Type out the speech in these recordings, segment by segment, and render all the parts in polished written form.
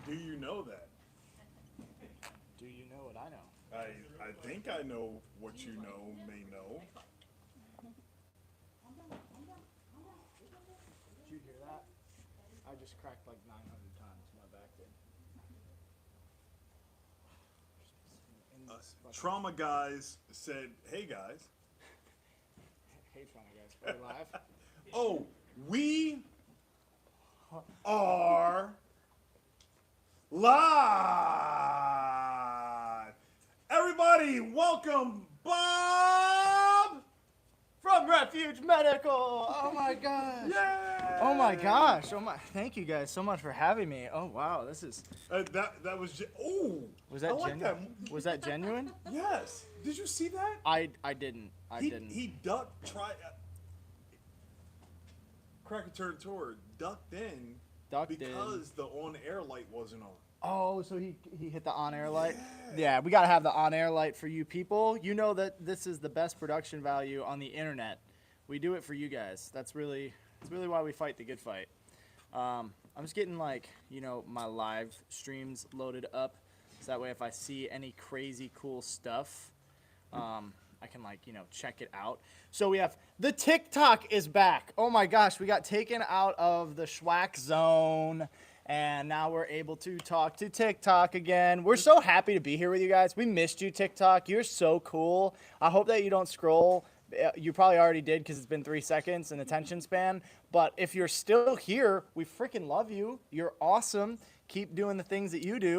Do you know that? Do you know what I know? I think I know what you know may know. Did you hear that? I just cracked like 900 times. My back did. Trauma guys said, "Hey guys, Hey, Trauma guys, are we live? oh, we are live. Everybody, welcome Bob From Refuge Medical. Oh my gosh. Yay! Oh my gosh. Oh my. Thank you guys so much for having me. Oh wow. This is. That was oh. Was that I like genuine? Was that genuine? Yes. Did you see that? I didn't. he didn't. he ducked. Krakatoa Tour ducked in Ducked in. because the on-air light wasn't on. Oh, so he hit the on-air light? Yeah, we got to have the on-air light for you people. You know that this is the best production value on the internet. We do it for you guys. That's really why we fight the good fight. I'm just getting my live streams loaded up. So that way if I see any crazy cool stuff, I can check it out. So we have the TikTok is back. Oh my gosh, we got taken out of the schwack zone. And now we're able to talk to TikTok again. We're so happy to be here with you guys. We missed you, TikTok. You're so cool. I hope that you don't scroll. You probably already did because it's been 3 seconds in attention span. But if you're still here, we freaking love you. You're awesome. Keep doing the things that you do.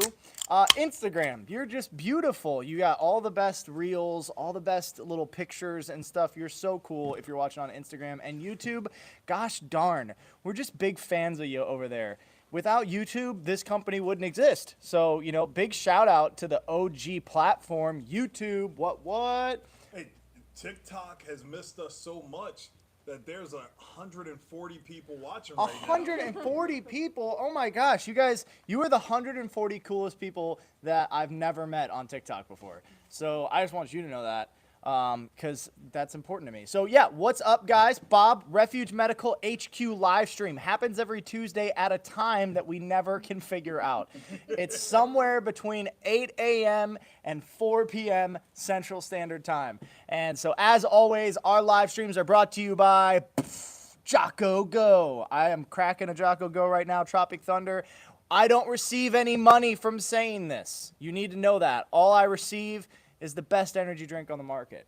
Instagram, you're just beautiful. You got all the best reels, all the best little pictures and stuff. You're so cool if you're watching on Instagram. And YouTube, gosh darn, we're just big fans of you over there. Without YouTube, this company wouldn't exist. So, big shout out to the OG platform, YouTube. What? Hey, TikTok has missed us so much that there's 140 people watching right now. 140 people. Oh my gosh, you guys, you are the 140 coolest people that I've never met on TikTok before. So I just want you to know that. Because that's important to me. So yeah, what's up guys? Bob, Refuge Medical HQ Livestream happens every Tuesday at a time that we never can figure out. It's somewhere between 8 a.m. and 4 p.m. Central Standard Time. And so as always, our live streams are brought to you by Jocko Go. I am cracking a Jocko Go right now, Tropic Thunder. I don't receive any money from saying this. You need to know that. All I receive is the best energy drink on the market.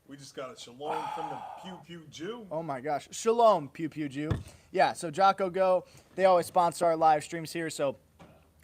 We just got a shalom from the Pew Pew Jew. Oh my gosh. Shalom, Pew Pew Jew. Yeah, so Jocko Go, they always sponsor our live streams here, so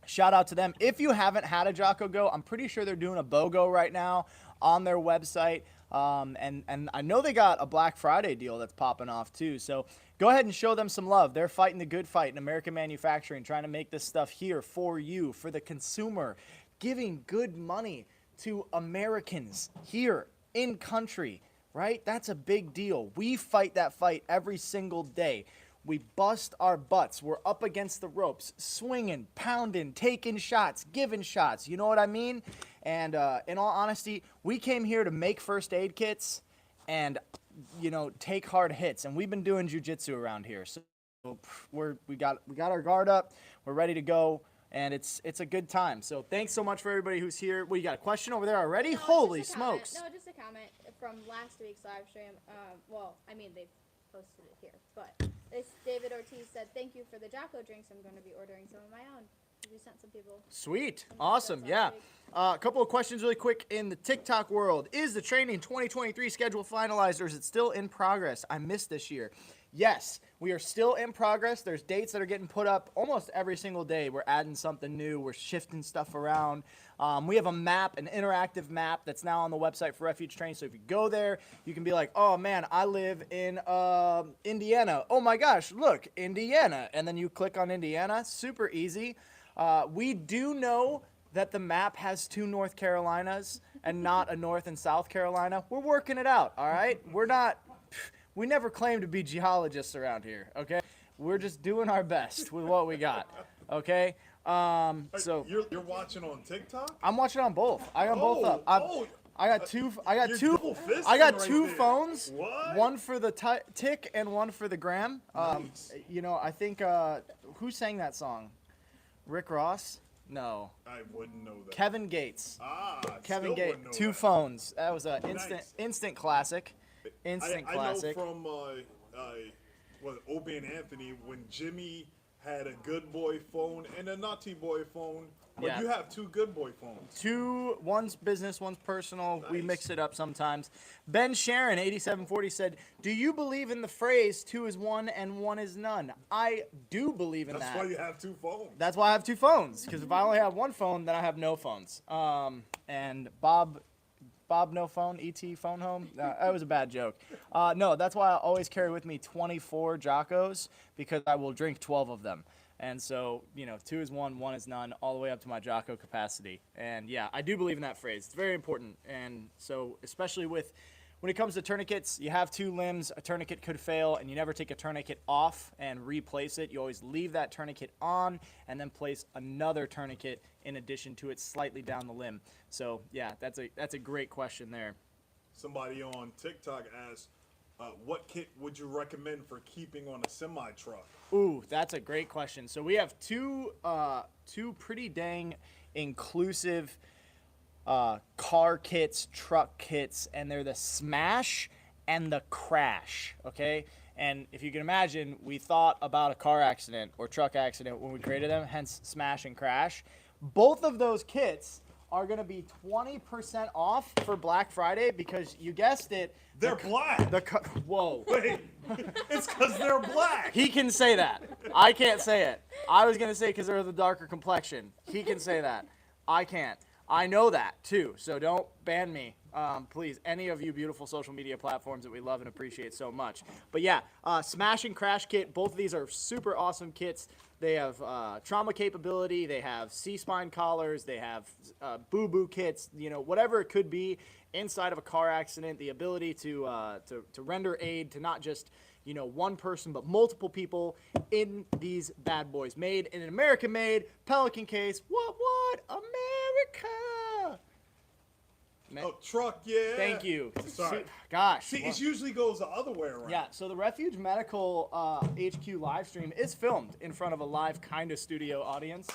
shout out to them. If you haven't had a Jocko Go, I'm pretty sure they're doing a BOGO right now on their website. And I know they got a Black Friday deal that's popping off too. So go ahead and show them some love. They're fighting the good fight in American manufacturing, trying to make this stuff here for you, for the consumer, giving good money to Americans here in country, right? That's a big deal. We fight that fight every single day. We bust our butts. We're up against the ropes, swinging, pounding, taking shots, giving shots. You know what I mean? And in all honesty, we came here to make first aid kits and, take hard hits. And we've been doing jiu-jitsu around here. So we got our guard up. We're ready to go. And it's a good time. So thanks so much for everybody who's here. Well, you got a question over there already? No, Holy just a comment. smokes. No, just a comment from last week's live stream. They posted it here. But David Ortiz said, thank you for the Jocko drinks. I'm going to be ordering some of my own. We sent some people. Sweet. Awesome. Yeah. A couple of questions really quick in the TikTok world. Is the training 2023 schedule finalized or is it still in progress? I missed this year. Yes, we are still in progress. There's dates that are getting put up almost every single day. We're adding something new. We're shifting stuff around. We have a map, an interactive map that's now on the website for Refuge Training. So if you go there, you can be like, oh, man, I live in Indiana. Oh, my gosh, look, Indiana. And then you click on Indiana. Super easy. We do know that the map has 2 North Carolinas and not a North and South Carolina. We're working it out, all right? We never claim to be geologists around here, okay? We're just doing our best with what we got, okay? So You're watching on TikTok? I'm watching on both. I got both up. I got two. I got You're two. double fisting I got right two there. phones. What? One for the tick and one for the gram. Nice. I think who sang that song? Rick Ross? No. I wouldn't know that. Kevin Gates. Kevin still Gates. wouldn't know 2 that. phones. That was an Nice. instant classic. Instant classic. I know from Opie and Anthony when Jimmy had a good boy phone and a naughty boy phone. But Yeah. you have 2 good boy phones. One's business, one's personal. We Nice. mix it up sometimes. Ben Sharon, 8740 said, "Do you believe in the phrase 2 is 1 and 1 is none?" I do believe in That's that. why you have 2 phones. That's why I have 2 phones. Because if I only have 1 phone, then I have no phones. And Bob no phone, ET phone home. That was a bad joke. No, that's why I always carry with me 24 Jocos because I will drink 12 of them. And so, 2 is 1, 1 is none, all the way up to my Jocko capacity. And yeah, I do believe in that phrase. It's very important. And so, especially when it comes to tourniquets, you have 2 limbs, a tourniquet could fail, and you never take a tourniquet off and replace it. You always leave that tourniquet on and then place another tourniquet in addition to it slightly down the limb. So yeah, that's a great question there. Somebody on TikTok asked, what kit would you recommend for keeping on a semi-truck? Ooh, that's a great question. So we have two pretty dang inclusive car kits, truck kits, and they're the Smash and the Crash, okay? And if you can imagine, we thought about a car accident or truck accident when we created them, hence Smash and Crash. Both of those kits are going to be 20% off for Black Friday because you guessed it. They're black. Whoa. Wait, it's because they're black. He can say that. I can't say it. I was going to say because they're the darker complexion. He can say that. I can't. I know that too, so don't ban me. Please, any of you beautiful social media platforms that we love and appreciate so much. But yeah, Smash and Crash kit, both of these are super awesome kits. They have trauma capability, they have C-spine collars, they have boo-boo kits, whatever it could be inside of a car accident, the ability to render aid to not just one person, but multiple people in these bad boys. Made in an American-made Pelican case. What? America! Oh, truck, yeah. Thank you. Sorry. Gosh. See, it usually goes the other way around. Yeah, so the Refuge Medical HQ Livestream is filmed in front of a live kind of studio audience.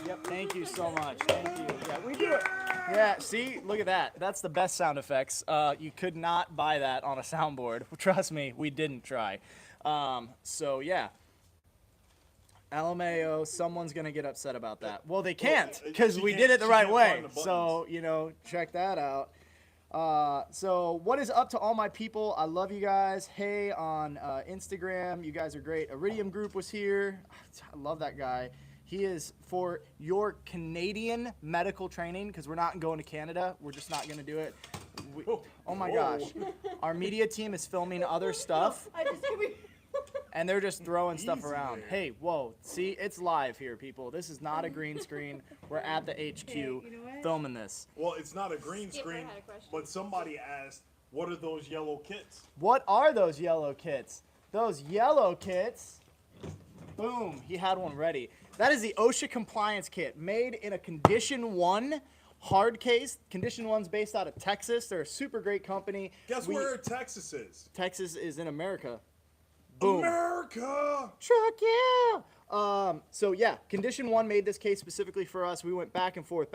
Yep, thank you so much. Thank you. Yeah, we do it. Yeah, see, look at that. That's the best sound effects. You could not buy that on a soundboard. Trust me, we didn't try. So, yeah. LMAO, someone's going to get upset about that. Well, they can't because we did it the right way. So, check that out. So what is up to all my people? I love you guys. Hey, on Instagram, you guys are great. Iridium Group was here. I love that guy. He is for your Canadian medical training because we're not going to Canada. We're just not going to do it. Oh my gosh. Our media team is filming other stuff. And they're just throwing stuff around. Hey, whoa. See, it's live here, people. This is not a green screen. We're at the HQ filming this. Well, it's not a green screen, but somebody asked, what are those yellow kits? What are those yellow kits? Those yellow kits, boom, he had one ready. That is the OSHA compliance kit made in a Condition 1 hard case. Condition 1's based out of Texas. They're a super great company. Guess where Texas is? Texas is in America. Boom. America! Truck, yeah! So yeah, Condition 1 made this case specifically for us. We went back and forth.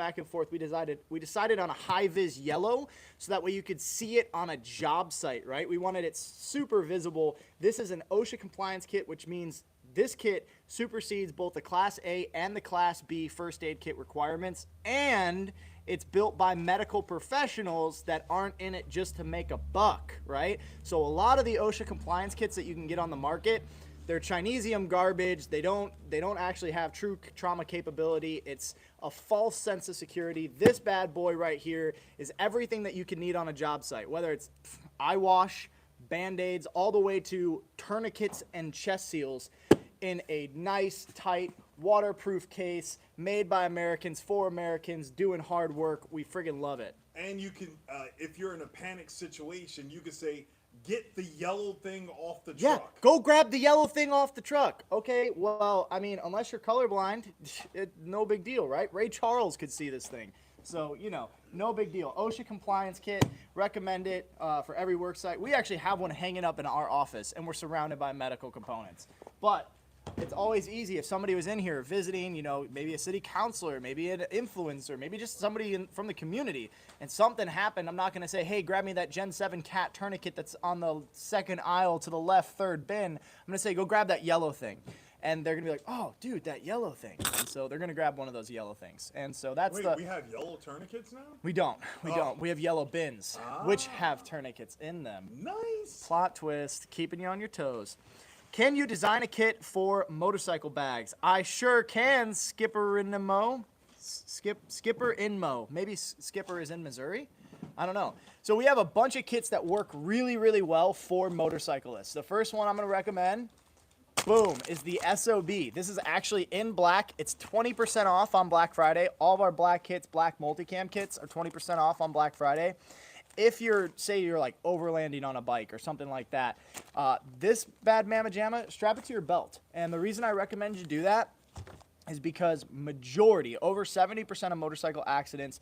We decided on a high-vis yellow, so that way you could see it on a job site, right? We wanted it super visible. This is an OSHA compliance kit, which means this kit supersedes both the Class A and the Class B first aid kit requirements, and it's built by medical professionals that aren't in it just to make a buck, right? So a lot of the OSHA compliance kits that you can get on the market, they're Chinesium garbage. They don't actually have true trauma capability. It's a false sense of security. This bad boy right here is everything that you can need on a job site, whether it's eye wash, Band-Aids, all the way to tourniquets and chest seals in a nice, tight, waterproof case made by Americans for Americans doing hard work. We friggin' love it. And you can, if you're in a panic situation, you can say, get the yellow thing off the truck. Yeah, go grab the yellow thing off the truck. Okay, well, I mean, unless you're colorblind, no big deal, right? Ray Charles could see this thing. So, no big deal. OSHA compliance kit, recommend it for every work site. We actually have one hanging up in our office, and we're surrounded by medical components. But it's always easy if somebody was in here visiting, you know, maybe a city councilor, maybe an influencer, maybe just somebody from the community, and something happened. I'm not going to say, hey, grab me that Gen 7 cat tourniquet that's on the second aisle to the left, third bin. I'm going to say, go grab that yellow thing. And they're going to be like, oh, dude, that yellow thing. And so they're going to grab one of those yellow things. And so that's Wait, we have yellow tourniquets now? We don't. We don't. We have yellow bins, which have tourniquets in them. Nice. Plot twist, keeping you on your toes. Can you design a kit for motorcycle bags? I sure can, Skipper Inmo. Skipper Inmo. Maybe Skipper is in Missouri? I don't know. So we have a bunch of kits that work really, really well for motorcyclists. The first one I'm going to recommend, boom, is the SOB. This is actually in black. It's 20% off on Black Friday. All of our black kits, black multicam kits, are 20% off on Black Friday. If say you're like overlanding on a bike or something like that, this bad mamma jamma, strap it to your belt. And the reason I recommend you do that is because majority, over 70% of motorcycle accidents,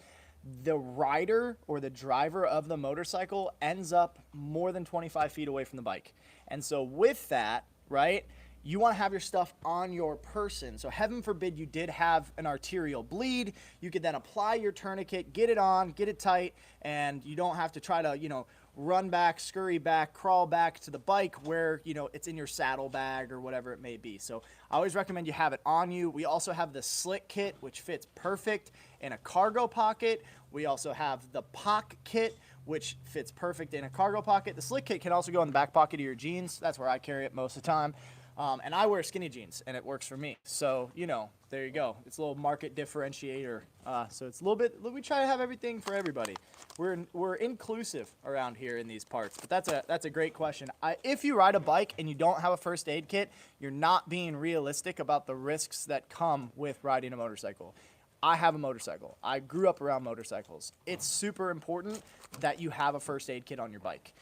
the rider or the driver of the motorcycle ends up more than 25 feet away from the bike. And so with that, right, you want to have your stuff on your person. So heaven forbid you did have an arterial bleed, you could then apply your tourniquet, get it on, get it tight, and you don't have to try to, you know, run back, scurry back, crawl back to the bike where, you know, it's in your saddle bag or whatever it may be. So I always recommend you have it on you. We also have the slick kit, which fits perfect in a cargo pocket. We also have the POC kit, which fits perfect in a cargo pocket. The slick kit can also go in the back pocket of your jeans. That's where I carry it most of the time. And I wear skinny jeans, and it works for me. So, you know, there you go. It's a little market differentiator. So it's a little bit, we try to have everything for everybody. We're inclusive around here in these parts. But that's a great question. If you ride a bike and you don't have a first aid kit, you're not being realistic about the risks that come with riding a motorcycle. I have a motorcycle. I grew up around motorcycles. It's super important that you have a first aid kit on your bike.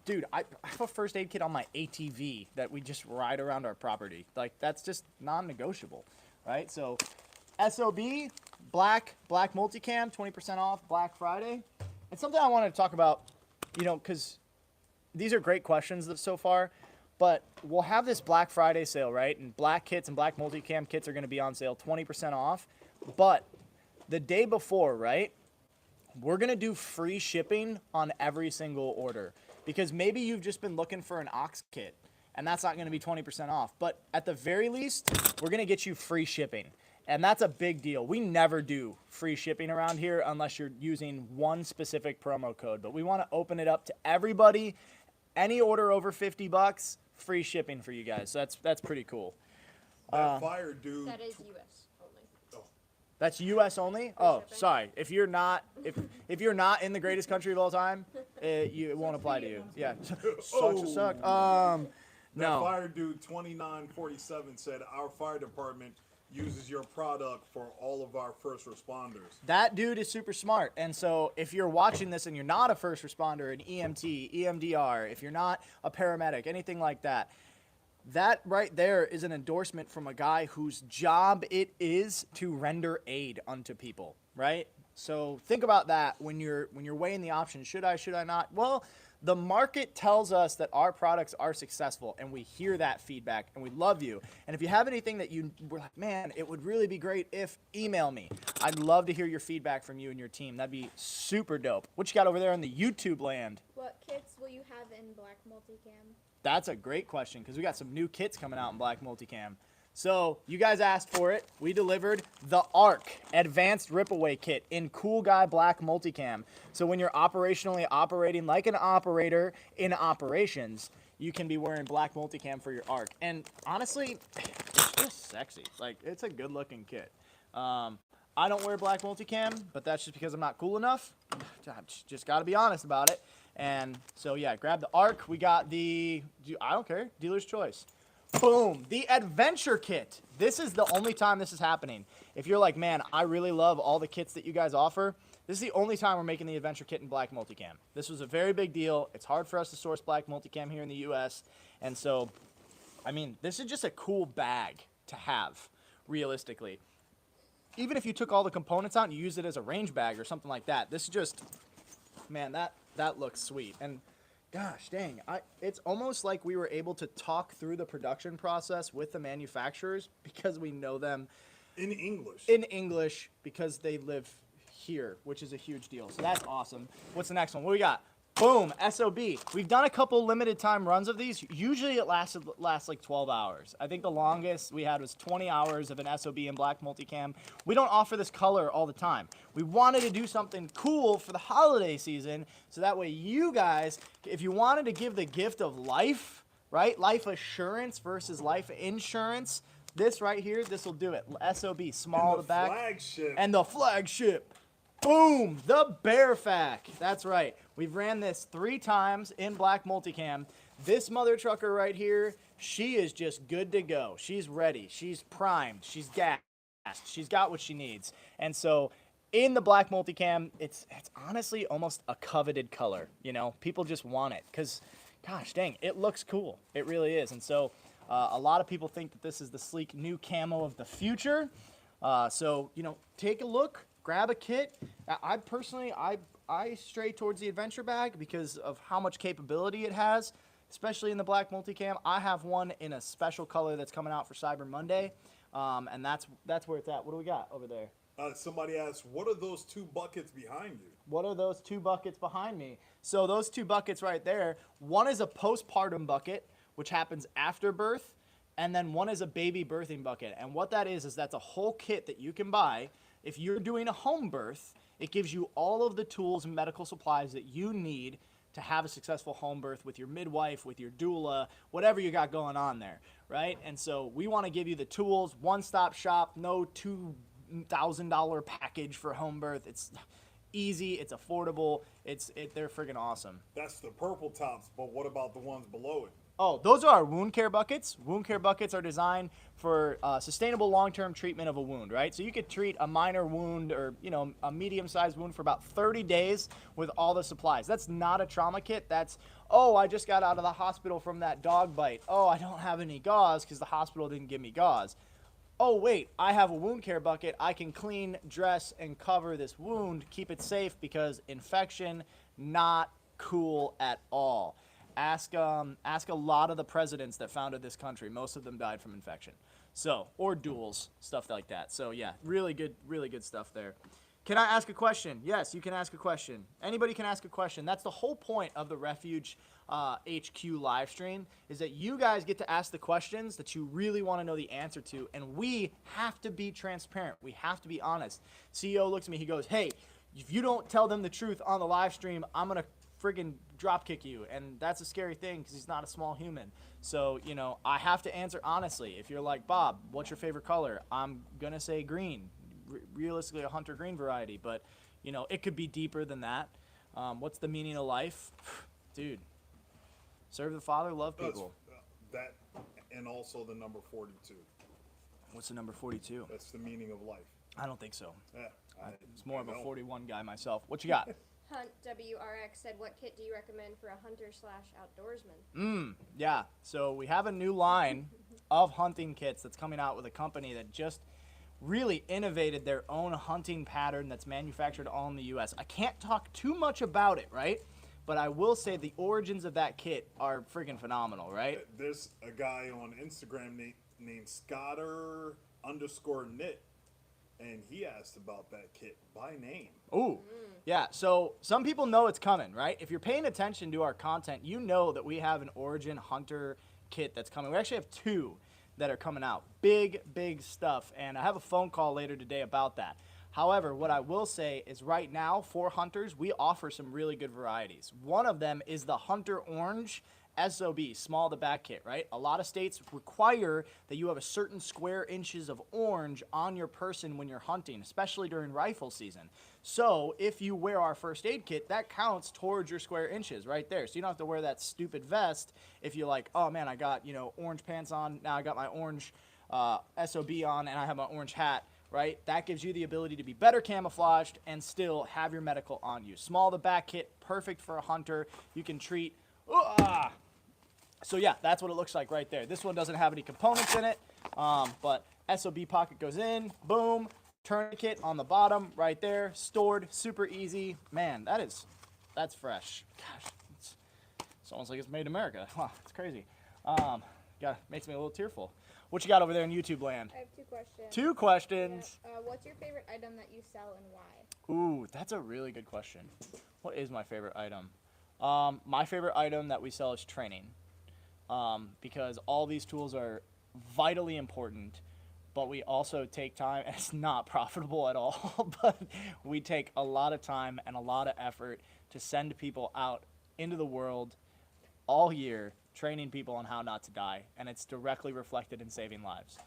Dude, I have a first aid kit on my ATV that we just ride around our property. Like, that's just non-negotiable, right? So, SOB, black multicam, 20% off Black Friday. And something I wanted to talk about, you know, because these are great questions so far, but we'll have this Black Friday sale, right? And black kits and black multicam kits are going to be on sale, 20% off. But the day before, right, we're going to do free shipping on every single order. Because maybe you've just been looking for an aux kit, and that's not going to be 20% off. But at the very least, we're going to get you free shipping. And that's a big deal. We never do free shipping around here unless you're using one specific promo code. But we want to open it up to everybody. Any order over $50, free shipping for you guys. So that's pretty cool. That fire dude. That is U.S. only. That's U.S. only? Oh, sorry. If you're not in the greatest country of all time, it won't apply to you. Yeah. Suck. That No. fire dude 2947 said our fire department uses your product for all of our first responders. That dude is super smart. And so if you're watching this and you're not a first responder, an EMT, EMDR, if you're not a paramedic, anything like that, that right there is an endorsement from a guy whose job it is to render aid unto people, right? So think about that when you're weighing the options. Should I not? Well, the market tells us that our products are successful, and we hear that feedback, and we love you. And if you have anything that you were like, man, it would really be great if, email me. I'd love to hear your feedback from you and your team. That'd be super dope. What you got over there in the YouTube land? What kits will you have in black multicam? That's a great question because we got some new kits coming out in black multicam. So you guys asked for it. We delivered the ARC Advanced Ripaway Kit in Cool Guy Black Multicam. So when you're operationally operating like an operator in operations, you can be wearing black multicam for your ARC. And honestly, it's just sexy. Like, it's a good looking kit. I don't wear black multicam, but that's just because I'm not cool enough. Just got to be honest about it. And so, yeah, grab the ARC. We got I don't care, dealer's choice. Boom, the Adventure Kit. This is the only time this is happening. If you're like, man, I really love all the kits that you guys offer, this is the only time we're making the Adventure Kit in black multicam. This was a very big deal. It's hard for us to source black multicam here in the U.S. And so, I mean, this is just a cool bag to have, realistically. Even if you took all the components out and you used it as a range bag or something like that, this is just, man, that looks sweet. And Gosh dang, it's almost like we were able to talk through the production process with the manufacturers because we know them In English. in English because they live here, which is a huge deal. So that's awesome. What's the next one? What we got? Boom, SOB. We've done a couple limited time runs of these. Usually it lasts like 12 hours. I think the longest we had was 20 hours of an SOB in black multicam. We don't offer this color all the time. We wanted to do something cool for the holiday season so that way you guys, if you wanted to give the gift of life, right? Life assurance versus life insurance, this right here, this will do it. SOB, small And the back. flagship. And the flagship. Boom, the Bearfac. That's right. We've ran this 3 times in black multicam. This mother trucker right here, she is just good to go. She's ready. She's primed. She's gassed. She's got what she needs. And so in the black multicam, it's honestly almost a coveted color. You know, people just want it because, gosh dang, it looks cool. It really is. And so a lot of people think that this is the sleek new camo of the future. So, you know, take a look. Grab a kit. I personally, I stray towards the adventure bag because of how much capability it has, especially in the black multicam. I have one in a special color that's coming out for Cyber Monday, and that's where it's at. What do we got over there? Somebody asked, what are those 2 buckets behind you? What are those 2 buckets behind me? So those 2 buckets right there, one is a postpartum bucket, which happens after birth, and then one is a baby birthing bucket. And what that is that's a whole kit that you can buy. If you're doing a home birth, it gives you all of the tools and medical supplies that you need to have a successful home birth with your midwife, with your doula, whatever you got going on there, right? And so we want to give you the tools, one-stop shop, no $2,000 package for home birth. It's easy, it's affordable, they're friggin' awesome. That's the purple tops, but what about the ones below it? Oh, those are our wound care buckets. Wound care buckets are designed for sustainable long-term treatment of a wound, right? So you could treat a minor wound or, you know, a medium-sized wound for about 30 days with all the supplies. That's not a trauma kit. That's, oh, I just got out of the hospital from that dog bite. Oh, I don't have any gauze because the hospital didn't give me gauze. Oh, wait, I have a wound care bucket. I can clean, dress, and cover this wound, keep it safe because infection, not cool at all. Ask a lot of the presidents that founded this country. Most of them died from infection. So, or duels, stuff like that. So yeah, really good stuff there. Can I ask a question? Yes, you can ask a question. Anybody can ask a question. That's the whole point of the Refuge HQ live stream, is that you guys get to ask the questions that you really want to know the answer to, and we have to be transparent. We have to be honest. CEO looks at me, he goes, hey, if you don't tell them the truth on the live stream, I'm going to friggin' drop kick you, and that's a scary thing because he's not a small human. So, you know, I have to answer honestly. If you're like, Bob, what's your favorite color? I'm gonna say green, realistically a hunter green variety, but you know, it could be deeper than that. What's the meaning of life? Dude, serve the Father, love people. That, and also the number 42. What's the number 42? That's the meaning of life. I don't think so. Yeah, It's more of a 41 guy myself. What you got? Hunt WRX said, what kit do you recommend for a hunter/outdoorsman? Yeah, so we have a new line of hunting kits that's coming out with a company that just really innovated their own hunting pattern that's manufactured all in the US. I can't talk too much about it, right? But I will say the origins of that kit are freaking phenomenal, right? There's a guy on Instagram named Scotter_knit, and he asked about that kit by name. Ooh, yeah. So some people know it's coming, right? If you're paying attention to our content, you know that we have an Origin Hunter kit that's coming. We actually have 2 that are coming out. Big stuff. And I have a phone call later today about that. However, what I will say is right now for hunters, we offer some really good varieties. One of them is the Hunter Orange SOB, small to back kit, right? A lot of states require that you have a certain square inches of orange on your person when you're hunting, especially during rifle season. So if you wear our first aid kit, that counts towards your square inches right there. So you don't have to wear that stupid vest if you're like, oh man, I got, you know, orange pants on, now I got my orange SOB on, and I have my orange hat, right? That gives you the ability to be better camouflaged and still have your medical on you. Small to back kit, perfect for a hunter. You can treat, so yeah, that's what it looks like right there. This one doesn't have any components in it, but SOB pocket goes in, boom, tourniquet on the bottom right there, stored, super easy. Man, that's fresh. Gosh, It's almost like it's made in America. Wow, it's crazy. Makes me a little tearful. What you got over there in YouTube land? I have 2 questions. 2 questions. Yeah. What's your favorite item that you sell and why? Ooh, that's a really good question. What is my favorite item? My favorite item that we sell is training, because all these tools are vitally important, but we also take time, and it's not profitable at all, but we take a lot of time and a lot of effort to send people out into the world all year, training people on how not to die, and it's directly reflected in saving lives.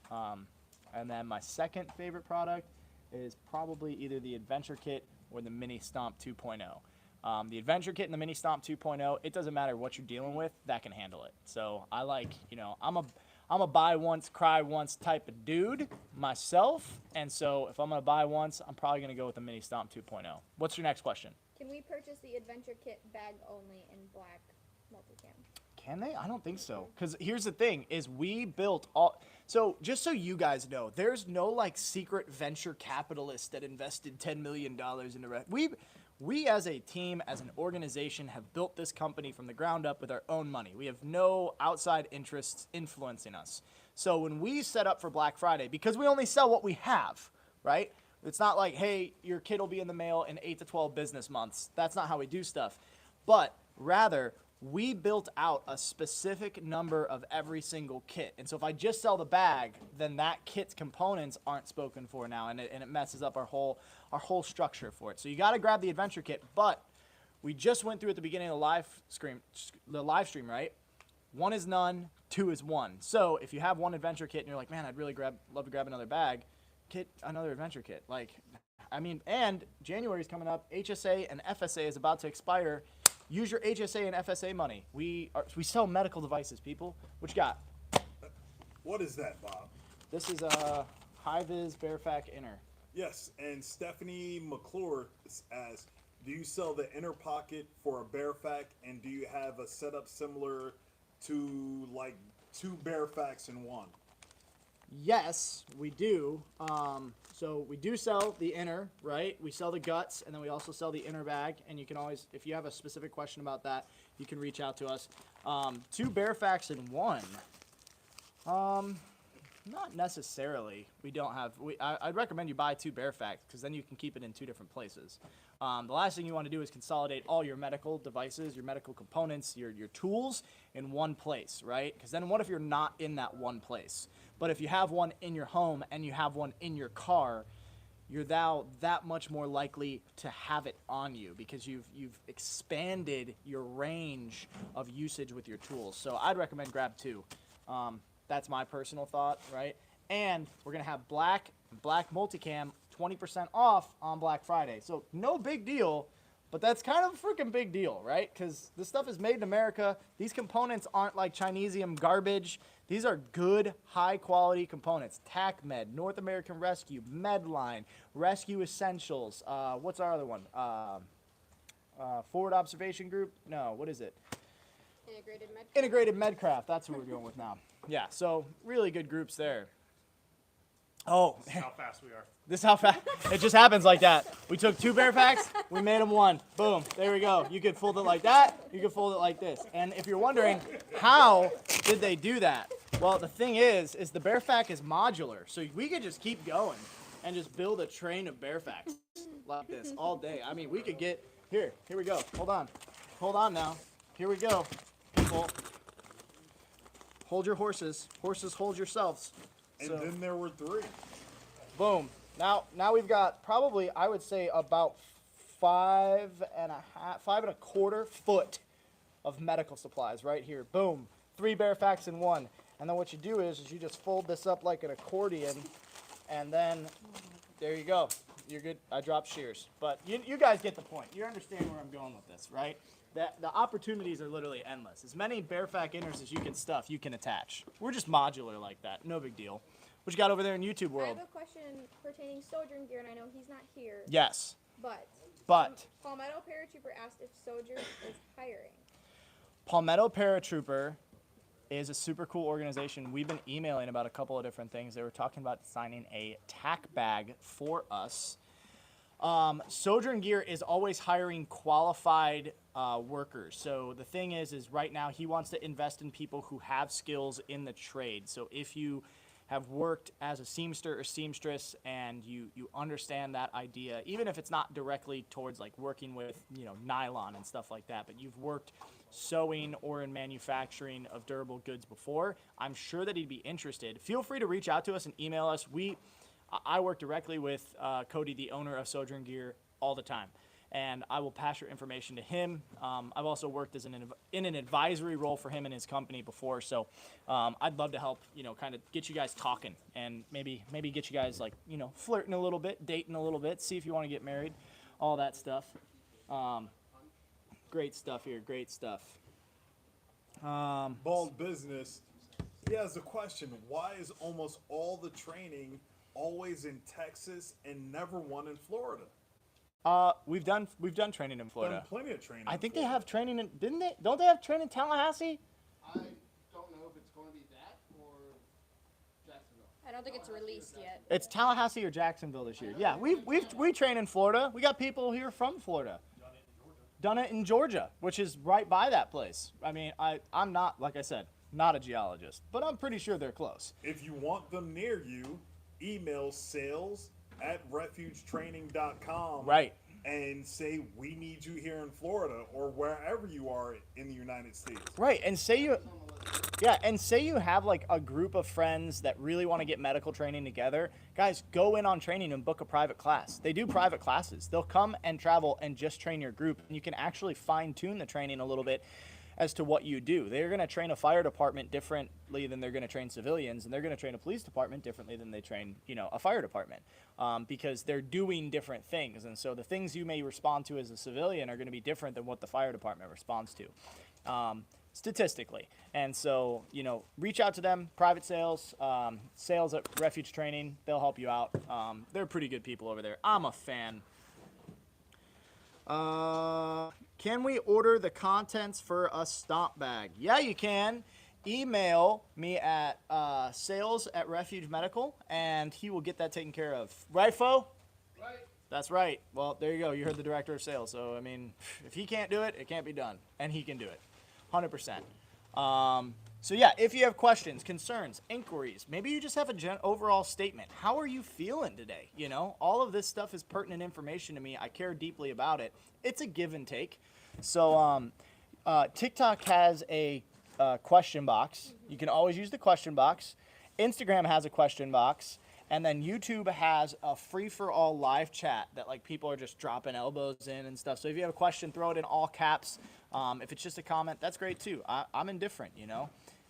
And then my second favorite product is probably either the Adventure Kit or the Mini Stomp 2.0. The Adventure Kit and the Mini Stomp 2.0, it doesn't matter what you're dealing with, that can handle it. So I like, I'm a buy once, cry once type of dude myself, and so if I'm gonna buy once, I'm probably gonna go with the Mini Stomp 2.0. What's your next question? Can we purchase the Adventure Kit bag only in black multicam? Can they? I don't think so. Because here's the thing, is we built all... So just so you guys know, there's no like secret venture capitalist that invested $10 million into... We as a team, as an organization, have built this company from the ground up with our own money. We have no outside interests influencing us. So when we set up for Black Friday, because we only sell what we have, right? It's not like, hey, your kit will be in the mail in 8 to 12 business months. That's not how we do stuff. But rather, we built out a specific number of every single kit. And so if I just sell the bag, then that kit's components aren't spoken for now, and it messes up our whole structure for it. So you got to grab the Adventure Kit, but we just went through at the beginning of the live stream, right? 1 is none, 2 is 1. So if you have one Adventure Kit and you're like, man, I'd really love to grab another bag, get another Adventure Kit. And January's coming up, HSA and FSA is about to expire. Use your HSA and FSA money. We sell medical devices, people. What you got? What is that, Bob? This is a high-vis Bearfac inner. Yes, and Stephanie McClure asks, do you sell the inner pocket for a Bearfac, and do you have a setup similar to like 2 Bearfacs in one? Yes, we do. So we do sell the inner, right? We sell the guts, and then we also sell the inner bag. And you can always, if you have a specific question about that, you can reach out to us. 2 Bearfacs in one. Not necessarily. We don't have. I'd recommend you buy 2 Bearfacs because then you can keep it in 2 different places. The last thing you want to do is consolidate all your medical devices, your medical components, your tools in one place, right? Because then what if you're not in that one place? But if you have one in your home and you have one in your car, you're now that much more likely to have it on you because you've expanded your range of usage with your tools. So I'd recommend grab 2. That's my personal thought, right? And we're gonna have black multicam 20% off on Black Friday. So no big deal, but that's kind of a freaking big deal, right? Because this stuff is made in America. These components aren't like Chinesium garbage. These are good, high-quality components. TACMed, North American Rescue, Medline, Rescue Essentials. What's our other one? Forward Observation Group? No, what is it? Integrated Medcraft. That's who we're going with now. Yeah, so really good groups there. Oh, This is how fast we are. this is how fast it just happens like that. We took 2 Bearfacs, we made them 1. Boom, there we go. You could fold it like that, you could fold it like this. And if you're wondering, how did they do that? Well, the thing is the Bearfac is modular, so we could just keep going and just build a train of Bearfacs like this all day. I mean, we could get, here we go. Hold on now. Here we go, people. Hold your horses. Horses, hold yourselves. And So- then there were 3. Boom. Now we've got probably, I would say, about 5 and a quarter foot of medical supplies right here. Boom. 3 Bearfacs in 1. And then what you do is you just fold this up like an accordion, and then there you go. You're good. I dropped shears. But you guys get the point. You understand where I'm going with this, right? The opportunities are literally endless. As many Bearfac inners as you can stuff, you can attach. We're just modular like that. No big deal. What you got over there in YouTube I world? have a question pertaining Sojourn gear, and I know he's not here. Yes. But Palmetto Paratrooper asked if Sojourn is hiring. Palmetto Paratrooper is a super cool organization. We've been emailing about a couple of different things. They were talking about signing a tack bag for us. Sojourn Gear is always hiring qualified workers. So the thing is right now he wants to invest in people who have skills in the trade. So if you have worked as a seamster or seamstress and you understand that idea, even if it's not directly towards like working with, nylon and stuff like that, but you've worked sewing or in manufacturing of durable goods before, I'm sure that he'd be interested. Feel free to reach out to us and email us. I work directly with Cody, the owner of Sojourn Gear, all the time, and I will pass your information to him. I've also worked as in an advisory role for him and his company before, so I'd love to help, kind of get you guys talking and maybe get you guys like, flirting a little bit, dating a little bit, see if you want to get married, all that stuff. Great stuff here, great stuff. Bald Business, he has a question. Why is almost all the training always in Texas and never one in Florida? We've done training in Florida. Done plenty of training. I in think Florida. they have training in, don't they have training in Tallahassee? I don't know if it's going to be that or Jacksonville. I don't think it's released yet. It's Tallahassee or Jacksonville this year. Yeah, we train in Florida. We got people here from Florida. Done it in Georgia, which is right by that place. I mean, I'm not, like I said, not a geologist, but I'm pretty sure they're close. If you want them near you, email sales@refugetraining.com. Right. And say, we need you here in Florida or wherever you are in the United States. Right, and say you have like a group of friends that really want to get medical training together. Guys, go in on training and book a private class. They do private classes. They'll come and travel and just train your group, and you can actually fine tune the training a little bit as to what you do. They're going to train a fire department differently than they're going to train civilians, and they're going to train a police department differently than they train, a fire department, because they're doing different things. And so the things you may respond to as a civilian are going to be different than what the fire department responds to, statistically. And so, reach out to them, private sales, sales at Refuge Training. They'll help you out. They're pretty good people over there. I'm a fan. Can we order the contents for a stomp bag? Yeah, you can. Email me at sales@Refuge Medical, and he will get that taken care of. Right, Fo? Right. That's right. Well, there you go. You heard the director of sales. So, I mean, if he can't do it, it can't be done. And he can do it. 100%. So, yeah, if you have questions, concerns, inquiries, maybe you just have a overall statement. How are you feeling today? All of this stuff is pertinent information to me. I care deeply about it. It's a give and take. So, TikTok has a question box. You can always use the question box. Instagram has a question box. And then YouTube has a free-for-all live chat that like people are just dropping elbows in and stuff. So if you have a question, throw it in all caps. If it's just a comment, that's great too. I'm indifferent,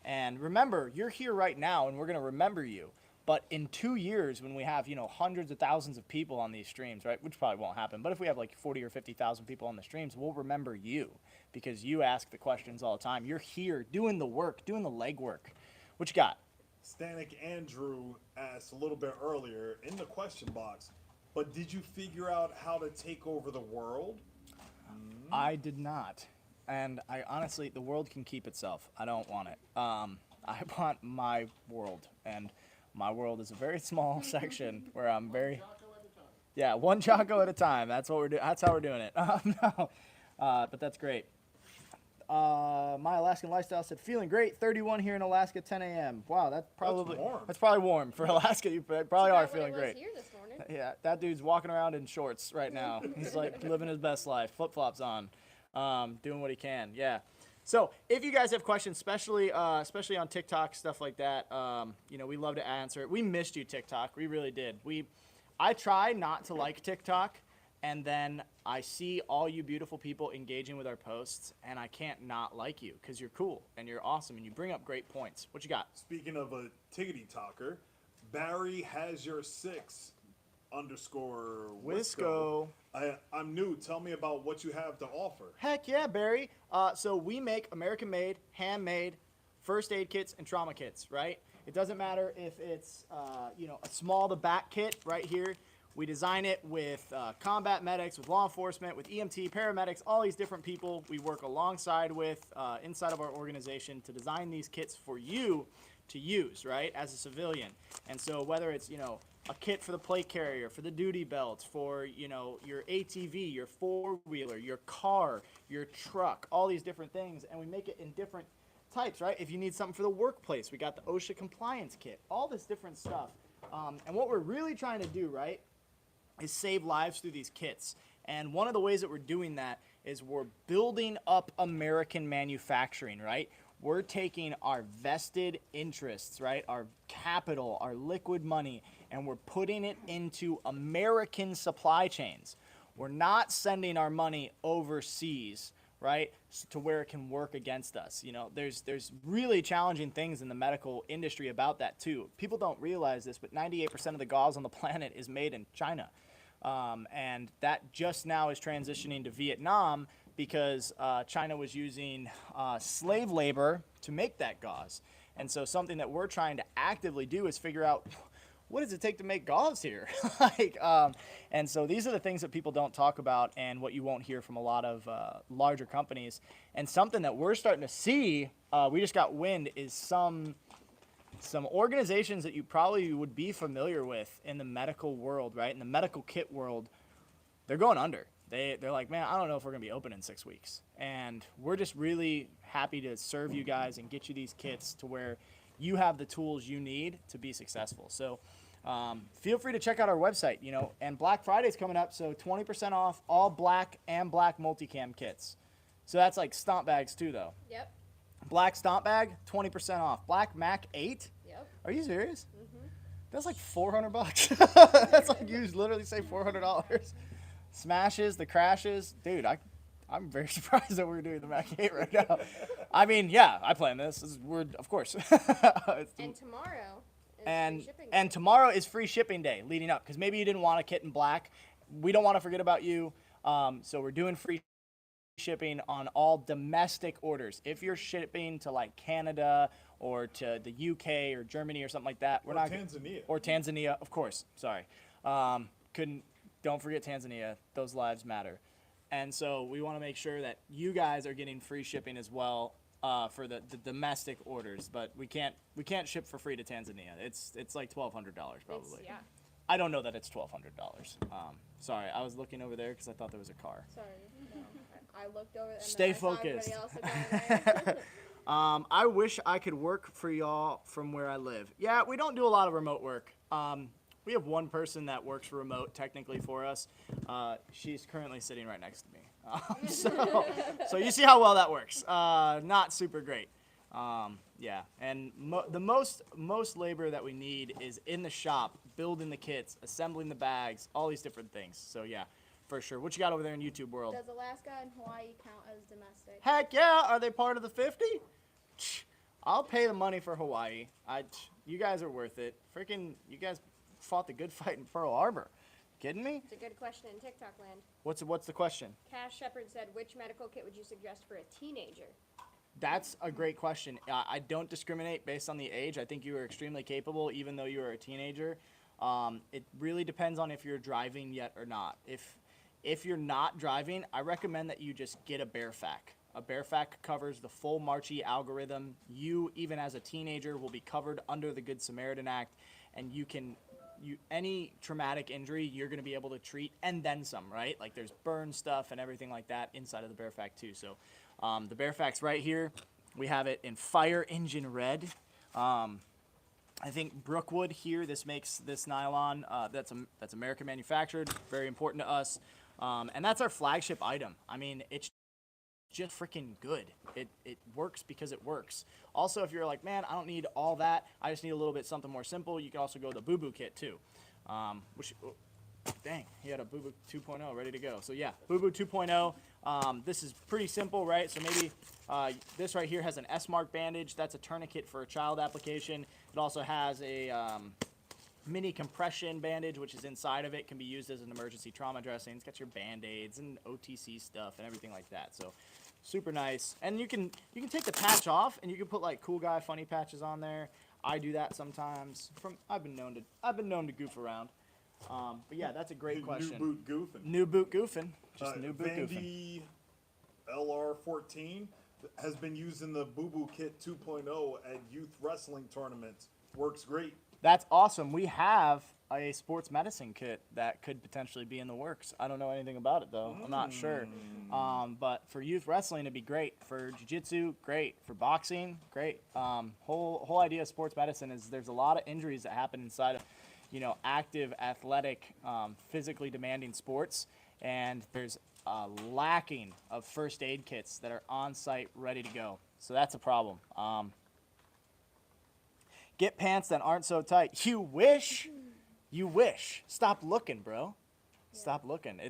And remember, you're here right now, and we're going to remember you. But in 2 years, when we have, hundreds of thousands of people on these streams, right, which probably won't happen, but if we have like 40 or 50,000 people on the streams, we'll remember you because you ask the questions all the time. You're here doing the work, doing the legwork. What you got? Stanek Andrew asked a little bit earlier in the question box, but did you figure out how to take over the world? I did not. And I honestly, the world can keep itself. I don't want it. I want my world. And my world is a very small section where I'm very... Yeah, one Chaco at a time. That's what we're doing. That's how we're doing it. No, but that's great. My Alaskan lifestyle said, feeling great. 31 here in Alaska, 10 a.m. Wow, that's probably warm for Alaska. You probably are feeling great. Here this morning. Yeah, that dude's walking around in shorts right now. He's like living his best life, flip flops on, doing what he can. Yeah. So if you guys have questions, especially on TikTok, stuff like that, we love to answer it. We missed you, TikTok. We really did. I try not to like TikTok. And then I see all you beautiful people engaging with our posts, and I can't not like you because you're cool and you're awesome and you bring up great points. What you got? Speaking of a tickety talker, Barry has your 6_Wisco. I'm new. Tell me about what you have to offer. Heck yeah, Barry. So we make American-made, handmade first aid kits and trauma kits, right? It doesn't matter if it's a small to back kit right here. We design it with combat medics, with law enforcement, with EMT, paramedics, all these different people we work alongside with inside of our organization to design these kits for you to use, right, as a civilian. And so whether it's, a kit for the plate carrier, for the duty belts, for, you know, your ATV, your four-wheeler, your car, your truck, all these different things, and we make it in different types, right? If you need something for the workplace, we got the OSHA compliance kit, all this different stuff. And what we're really trying to do, right, is save lives through these kits. And one of the ways that we're doing that is we're building up American manufacturing, right? We're taking our vested interests, right, our capital, our liquid money, and we're putting it into American supply chains. We're not sending our money overseas, right, to where it can work against us. You know, there's really challenging things in the medical industry about that too. People don't realize this, but 98% of the gauze on the planet is made in China. And that just now is transitioning to Vietnam because China was using slave labor to make that gauze. And so something that we're trying to actively do is figure out, what does it take to make gauze here? And so these are the things that people don't talk about and what you won't hear from a lot of larger companies. And something that we're starting to see, we just got wind, is some organizations that you probably would be familiar with in the medical world, right? In the medical kit world, they're going under. They're like, man, I don't know if we're going to be open in 6 weeks. And we're just really happy to serve you guys and get you these kits to where you have the tools you need to be successful. So feel free to check out our website, you know, and Black Friday's coming up, so 20% off all black and black multicam kits. So that's like stomp bags too, though. Yep. Black stomp bag, 20% off. Black Mac 8? Yep. Are you serious? Mm-hmm. That's like $400. That's like, you literally say $400. Smashes, the crashes. Dude, I'm very surprised that we're doing the Mac 8 right now. I mean, yeah, I plan this. Of course. And tomorrow is and free shipping day. and tomorrow is free shipping day leading up, because maybe you didn't want a kit in black. We don't want to forget about you. So we're doing free shipping on all domestic orders. If you're shipping to like Canada or to the UK or Germany or something like that, we're not Tanzania. Or Tanzania, of course. Sorry, don't forget Tanzania. Those lives matter. And so we want to make sure that you guys are getting free shipping as well for the domestic orders. But we can't ship for free to Tanzania. It's like $1,200 probably. Yeah. I don't know that it's $1,200. Sorry, I was looking over there because I thought there was a car. Sorry, no. I looked over and Stay then I saw focused. everybody else looking over there. I wish I could work for y'all from where I live. Yeah, we don't do a lot of remote work. We have one person that works remote technically for us. She's currently sitting right next to me. So you see how well that works. Not super great. Yeah, and the most labor that we need is in the shop, building the kits, assembling the bags, all these different things. So yeah, for sure. What you got over there in YouTube world? Does Alaska and Hawaii count as domestic? Heck yeah! Are they part of the 50? I'll pay the money for Hawaii. You guys are worth it. Freaking, you guys fought the good fight in Pearl Harbor. Kidding me? It's a good question in TikTok land. What's the question? Cash Shepard said, which medical kit would you suggest for a teenager? That's a great question. I don't discriminate based on the age. I think you are extremely capable, even though you are a teenager. It really depends on if you're driving yet or not. If you're not driving, I recommend that you just get a Bearfac. A Bearfac covers the full Marchi algorithm. You, even as a teenager, will be covered under the Good Samaritan Act, and any traumatic injury you're going to be able to treat, and then some, right? Like there's burn stuff and everything like that inside of the Bearfac too. So the Bearfac's right here. We have it in fire engine red. I think Brookwood here, this makes this nylon, that's American manufactured, very important to us. And that's our flagship item. I mean, it's just freaking good. It works because it works. Also, if you're like, man, I don't need all that, I just need a little bit something more simple, you can also go the Boo Boo kit too. Dang, he had a Boo Boo 2.0 ready to go. So yeah, Boo Boo 2.0. This is pretty simple, right? So maybe this right here has an S-mark bandage. That's a tourniquet for a child application. It also has a mini compression bandage, which is inside of it, can be used as an emergency trauma dressing. It's got your Band-Aids and OTC stuff and everything like that. So super nice. And you can take the patch off and you can put like cool guy funny patches on there. I do that sometimes. I've been known to goof around. But yeah, that's a great question. New boot goofing. New boot goofing. Just new boot goofing. Vandy LR14 has been using the Boo Boo Kit 2.0 at youth wrestling tournaments. Works great. That's awesome. We have a sports medicine kit that could potentially be in the works. I don't know anything about it though. I'm not sure. But for youth wrestling, it'd be great. For jiu-jitsu, great. For boxing, great. Whole idea of sports medicine is there's a lot of injuries that happen inside of, active, athletic, physically demanding sports, and there's a lacking of first aid kits that are on site, ready to go. So that's a problem. Get pants that aren't so tight. You wish. You wish. Stop looking, bro. Stop looking.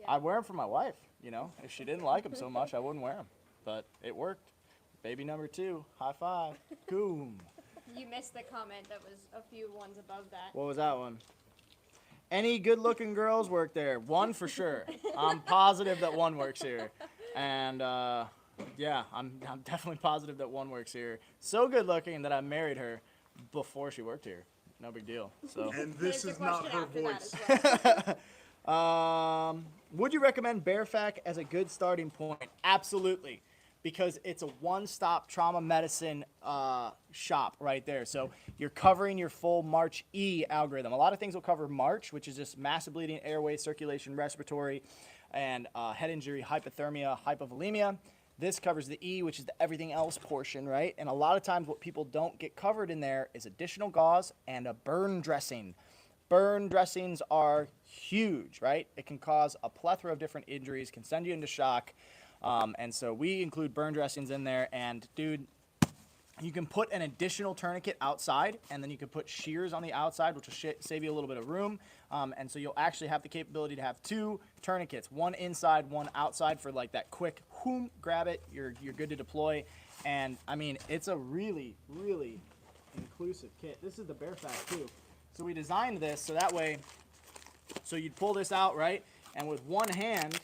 I wear them for my wife, If she didn't like them so much, I wouldn't wear them. But it worked. Baby number 2. High five. Boom. You missed the comment that was a few ones above that. What was that one? Any good-looking girls work there? One for sure. I'm positive that one works here. And, yeah, I'm definitely positive that one works here. So good looking that I married her before she worked here. No big deal. So. And this There's is a not question her after voice. that as well. Would you recommend Bearfac as a good starting point? Absolutely, because it's a one-stop trauma medicine shop right there. So you're covering your full March E algorithm. A lot of things will cover March, which is just massive bleeding, airway, circulation, respiratory, and head injury, hypothermia, hypovolemia. This covers the E, which is the everything else portion, right? And a lot of times what people don't get covered in there is additional gauze and a burn dressing. Burn dressings are huge, right? It can cause a plethora of different injuries, can send you into shock. And so we include burn dressings in there. And, dude, you can put an additional tourniquet outside, and then you can put shears on the outside, which will save you a little bit of room. And so you'll actually have the capability to have 2 tourniquets, one inside, one outside for like that quick, whoom, grab it, you're good to deploy. And I mean, it's a really, really inclusive kit. This is the Bearfac too. So we designed this so that way, so you'd pull this out, right? And with one hand,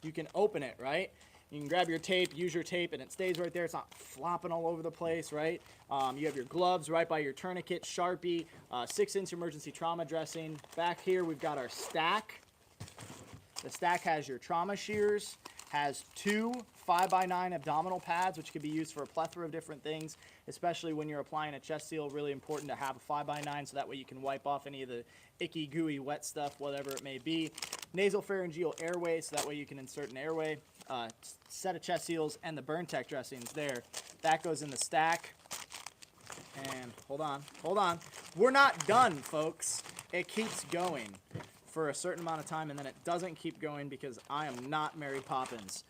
you can open it, right? You can grab your tape, use your tape, and it stays right there. It's not flopping all over the place, right? You have your gloves right by your tourniquet, Sharpie, 6-inch emergency trauma dressing. Back here, we've got our stack. The stack has your trauma shears, has 2 5x9 abdominal pads, which could be used for a plethora of different things, especially when you're applying a chest seal. Really important to have a 5x9 so that way you can wipe off any of the icky, gooey, wet stuff, whatever it may be. Nasal pharyngeal airway, so that way you can insert an airway. Set of chest seals and the burn tech dressings there. That goes in the stack. And hold on. We're not done, folks. It keeps going for a certain amount of time, and then it doesn't keep going because I am not Mary Poppins.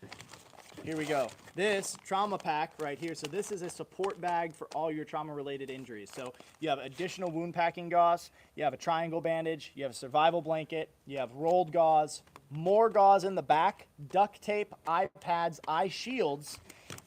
Here we go. This trauma pack right here. So this is a support bag for all your trauma-related injuries. So you have additional wound packing gauze, you have a triangle bandage, you have a survival blanket, you have rolled gauze, more gauze in the back, duct tape, eye pads, eye shields,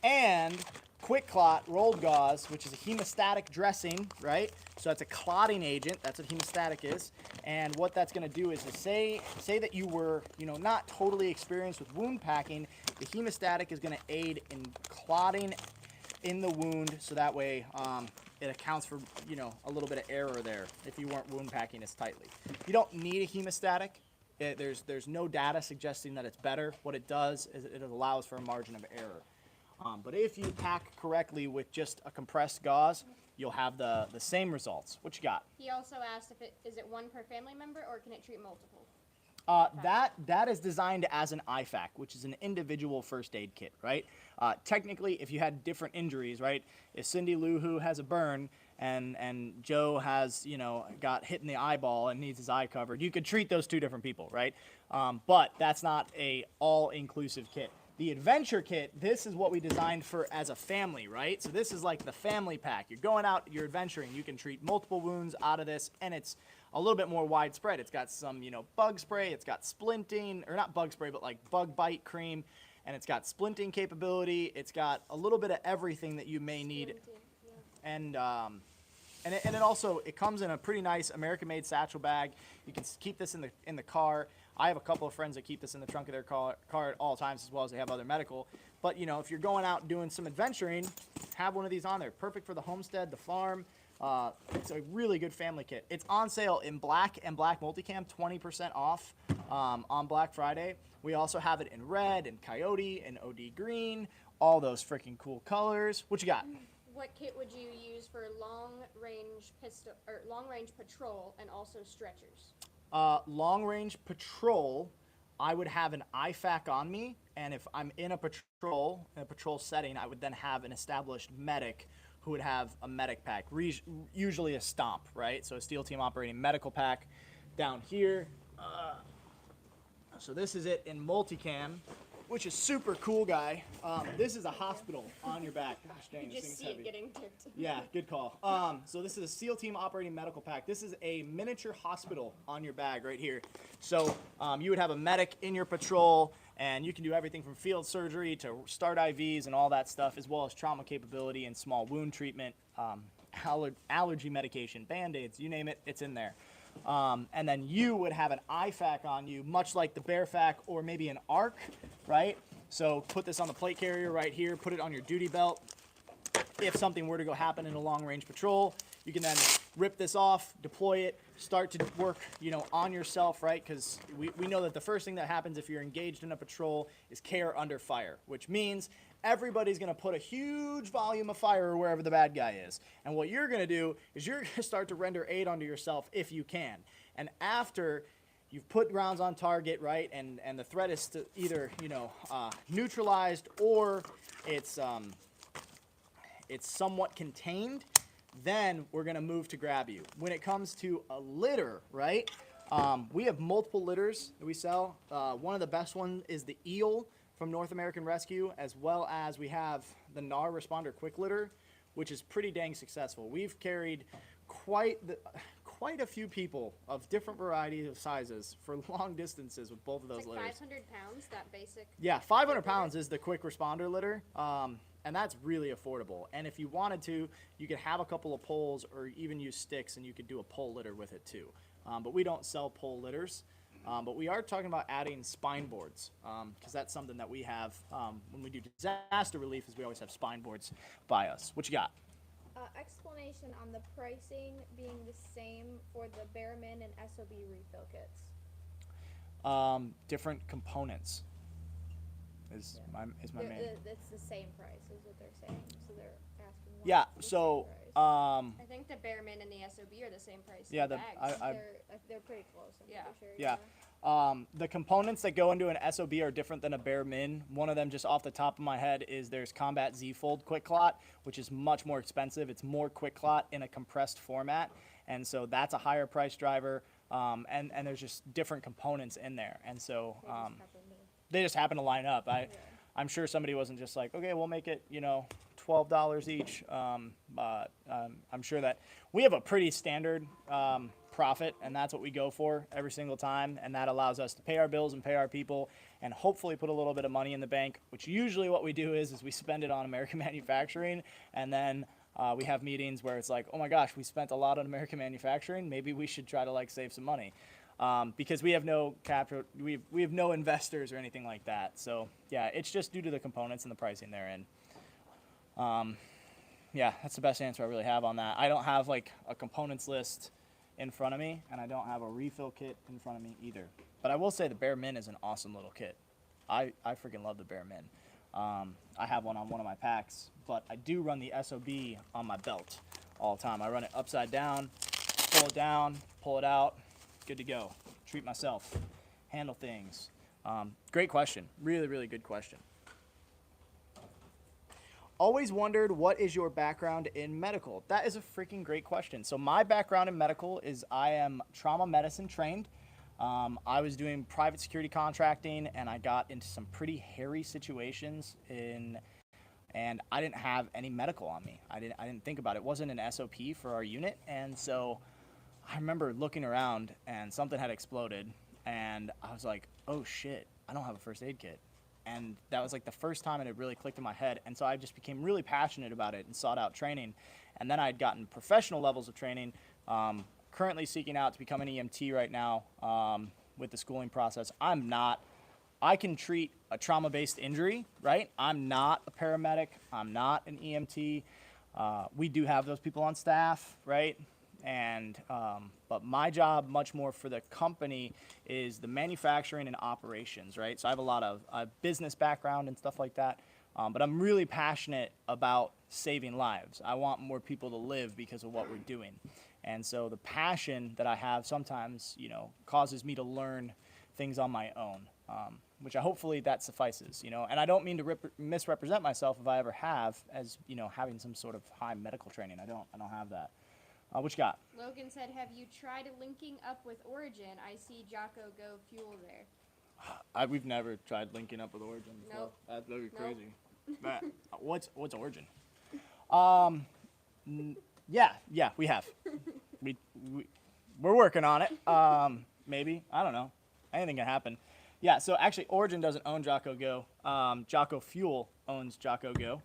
and quick clot rolled gauze, which is a hemostatic dressing, right? So that's a clotting agent. That's what hemostatic is. And what that's going to do is to say that you were, not totally experienced with wound packing, the hemostatic is going to aid in clotting in the wound, so that way it accounts for, a little bit of error there if you weren't wound packing as tightly. You don't need a hemostatic. There's no data suggesting that it's better. What it does is it allows for a margin of error. But if you pack correctly with just a compressed gauze, you'll have the same results. What you got? He also asked is it one per family member or can it treat multiple? That is designed as an IFAC, which is an individual first aid kit, right? Technically, if you had different injuries, right? If Cindy Lou Who has a burn and Joe has, got hit in the eyeball and needs his eye covered, you could treat those 2 different people, right? But that's not a all-inclusive kit. The adventure kit, this is what we designed for as a family, right? So this is like the family pack. You're going out, you're adventuring. You can treat multiple wounds out of this, and it's a little bit more widespread. It's got some, bug spray. It's got splinting, or not bug spray, but like bug bite cream, and it's got splinting capability. It's got a little bit of everything that you may need. And it also, it comes in a pretty nice American-made satchel bag. You can keep this in the car. I have a couple of friends that keep this in the trunk of their car at all times, as well as they have other medical. But, if you're going out doing some adventuring, have one of these on there. Perfect for the homestead, the farm. It's a really good family kit. It's on sale in black and black multicam, 20% off on Black Friday. We also have it in red and coyote and OD green, all those freaking cool colors. What you got? what kit would you use for long range patrol and also stretchers? Long range patrol, I would have an IFAC on me, and if I'm in a patrol setting, I would then have an established medic who would have a medic pack, usually a stomp, right? So a SEAL team operating medical pack down here. So this is it in multicam, which is super cool, guy. This is a hospital on your back. Gosh, dang, You this just thing's see it heavy. getting tipped. Yeah, good call. So this is a SEAL team operating medical pack. This is a miniature hospital on your bag right here. So you would have a medic in your patrol, and you can do everything from field surgery to start IVs and all that stuff, as well as trauma capability and small wound treatment, allergy medication, Band-Aids, you name it, it's in there. And then you would have an IFAC on you, much like the BearFAC or maybe an ARC, right? So put this on the plate carrier right here, put it on your duty belt. If something were to go happen in a long range patrol, you can then rip this off, deploy it, start to work, on yourself, right? Because we know that the first thing that happens if you're engaged in a patrol is care under fire, which means everybody's going to put a huge volume of fire wherever the bad guy is. And what you're going to do is you're going to start to render aid onto yourself if you can. And after you've put rounds on target, right, and the threat is to either, neutralized or it's somewhat contained, then we're going to move to grab you. When it comes to a litter, right, we have multiple litters that we sell. One of the best ones is the Eel from North American Rescue, as well as we have the NAR Responder Quick Litter, which is pretty dang successful. We've carried quite a few people of different varieties of sizes for long distances with both of those It's like litters. 500 pounds, that basic. Yeah, 500 pounds is the quick responder litter, and that's really affordable. And if you wanted to, you could have a couple of poles or even use sticks, and you could do a pole litter with it too. But we don't sell pole litters. But we are talking about adding spine boards, because that's something that we have when we do disaster relief, is we always have spine boards by us. What you got? Explanation on the pricing being the same for the Bearman and SOB refill kits. Different components is my main. It's the same price, is what they're saying. So they're asking. why Yeah. it's the So same price. I think the Bearman and the SOB are the same price. Yeah, The bags. They're pretty close. I'm Yeah. pretty sure. Yeah. The components that go into an SOB are different than a Bear Min. One of them, just off the top of my head, is there's Combat Z-Fold Quick Clot, which is much more expensive. It's more Quick Clot in a compressed format, and so that's a higher price driver. And there's just different components in there, and so they just happen to line up. I'm sure somebody wasn't just like, okay, we'll make it, $12 each. I'm sure that we have a pretty standard profit, and that's what we go for every single time, and that allows us to pay our bills and pay our people and hopefully put a little bit of money in the bank, which usually what we do is we spend it on American manufacturing, and then we have meetings where it's like, oh my gosh, we spent a lot on American manufacturing, maybe we should try to save some money. Because we have no capital, we have no investors or anything like that. So yeah, it's just due to the components and the pricing therein. Yeah, that's the best answer I really have on that. I don't have a components list in front of me, and I don't have a refill kit in front of me either. But I will say the Bear Min is an awesome little kit. I freaking love the Bear Min. I have one on one of my packs, but I do run the SOB on my belt all the time. I run it upside down, pull it out, good to go. Treat myself, handle things. Great question. Really, really good question. Always wondered, what is your background in medical? That is a freaking great question. So my background in medical is I am trauma medicine trained. I was doing private security contracting, and I got into some pretty hairy situations and I didn't have any medical on me. I didn't think about it. It wasn't an SOP for our unit, and so I remember looking around and something had exploded, and I was like, oh shit, I don't have a first aid kit. And that was the first time it had really clicked in my head. And so I just became really passionate about it and sought out training. And then I had gotten professional levels of training, currently seeking out to become an EMT right now with the schooling process. I can treat a trauma-based injury, right? I'm not a paramedic. I'm not an EMT. We do have those people on staff, right? And but my job, much more for the company, is the manufacturing and operations, right? So I have a lot of business background and stuff like that. But I'm really passionate about saving lives. I want more people to live because of what we're doing. And so the passion that I have sometimes, causes me to learn things on my own, which hopefully that suffices, And I don't mean to misrepresent myself if I ever have as, having some sort of high medical training. I don't have that. What you got? Logan said, have you tried linking up with Origin? I see Jocko Go Fuel there. We've never tried linking up with Origin before. Nope. That'd be Nope. crazy. Matt, what's Origin? Yeah, we have. We're working on it. Maybe, I don't know. Anything can happen. Yeah, so actually Origin doesn't own Jocko Go. Jocko Fuel owns Jocko Go.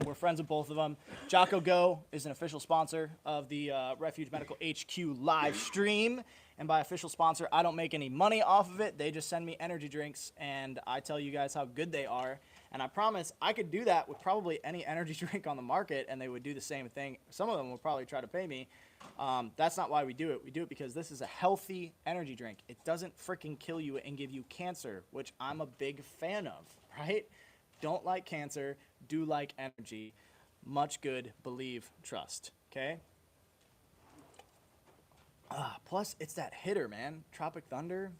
We're friends with both of them. Jocko Go is an official sponsor of the Refuge HQ live stream. And by official sponsor, I don't make any money off of it. They just send me energy drinks, and I tell you guys how good they are. And I promise I could do that with probably any energy drink on the market, and they would do the same thing. Some of them will probably try to pay me. That's not why we do it. We do it because this is a healthy energy drink. It doesn't freaking kill you and give you cancer, which I'm a big fan of, right? Don't like cancer, do like energy. Much good, believe, trust, okay? Plus, it's that hitter, man. Tropic Thunder.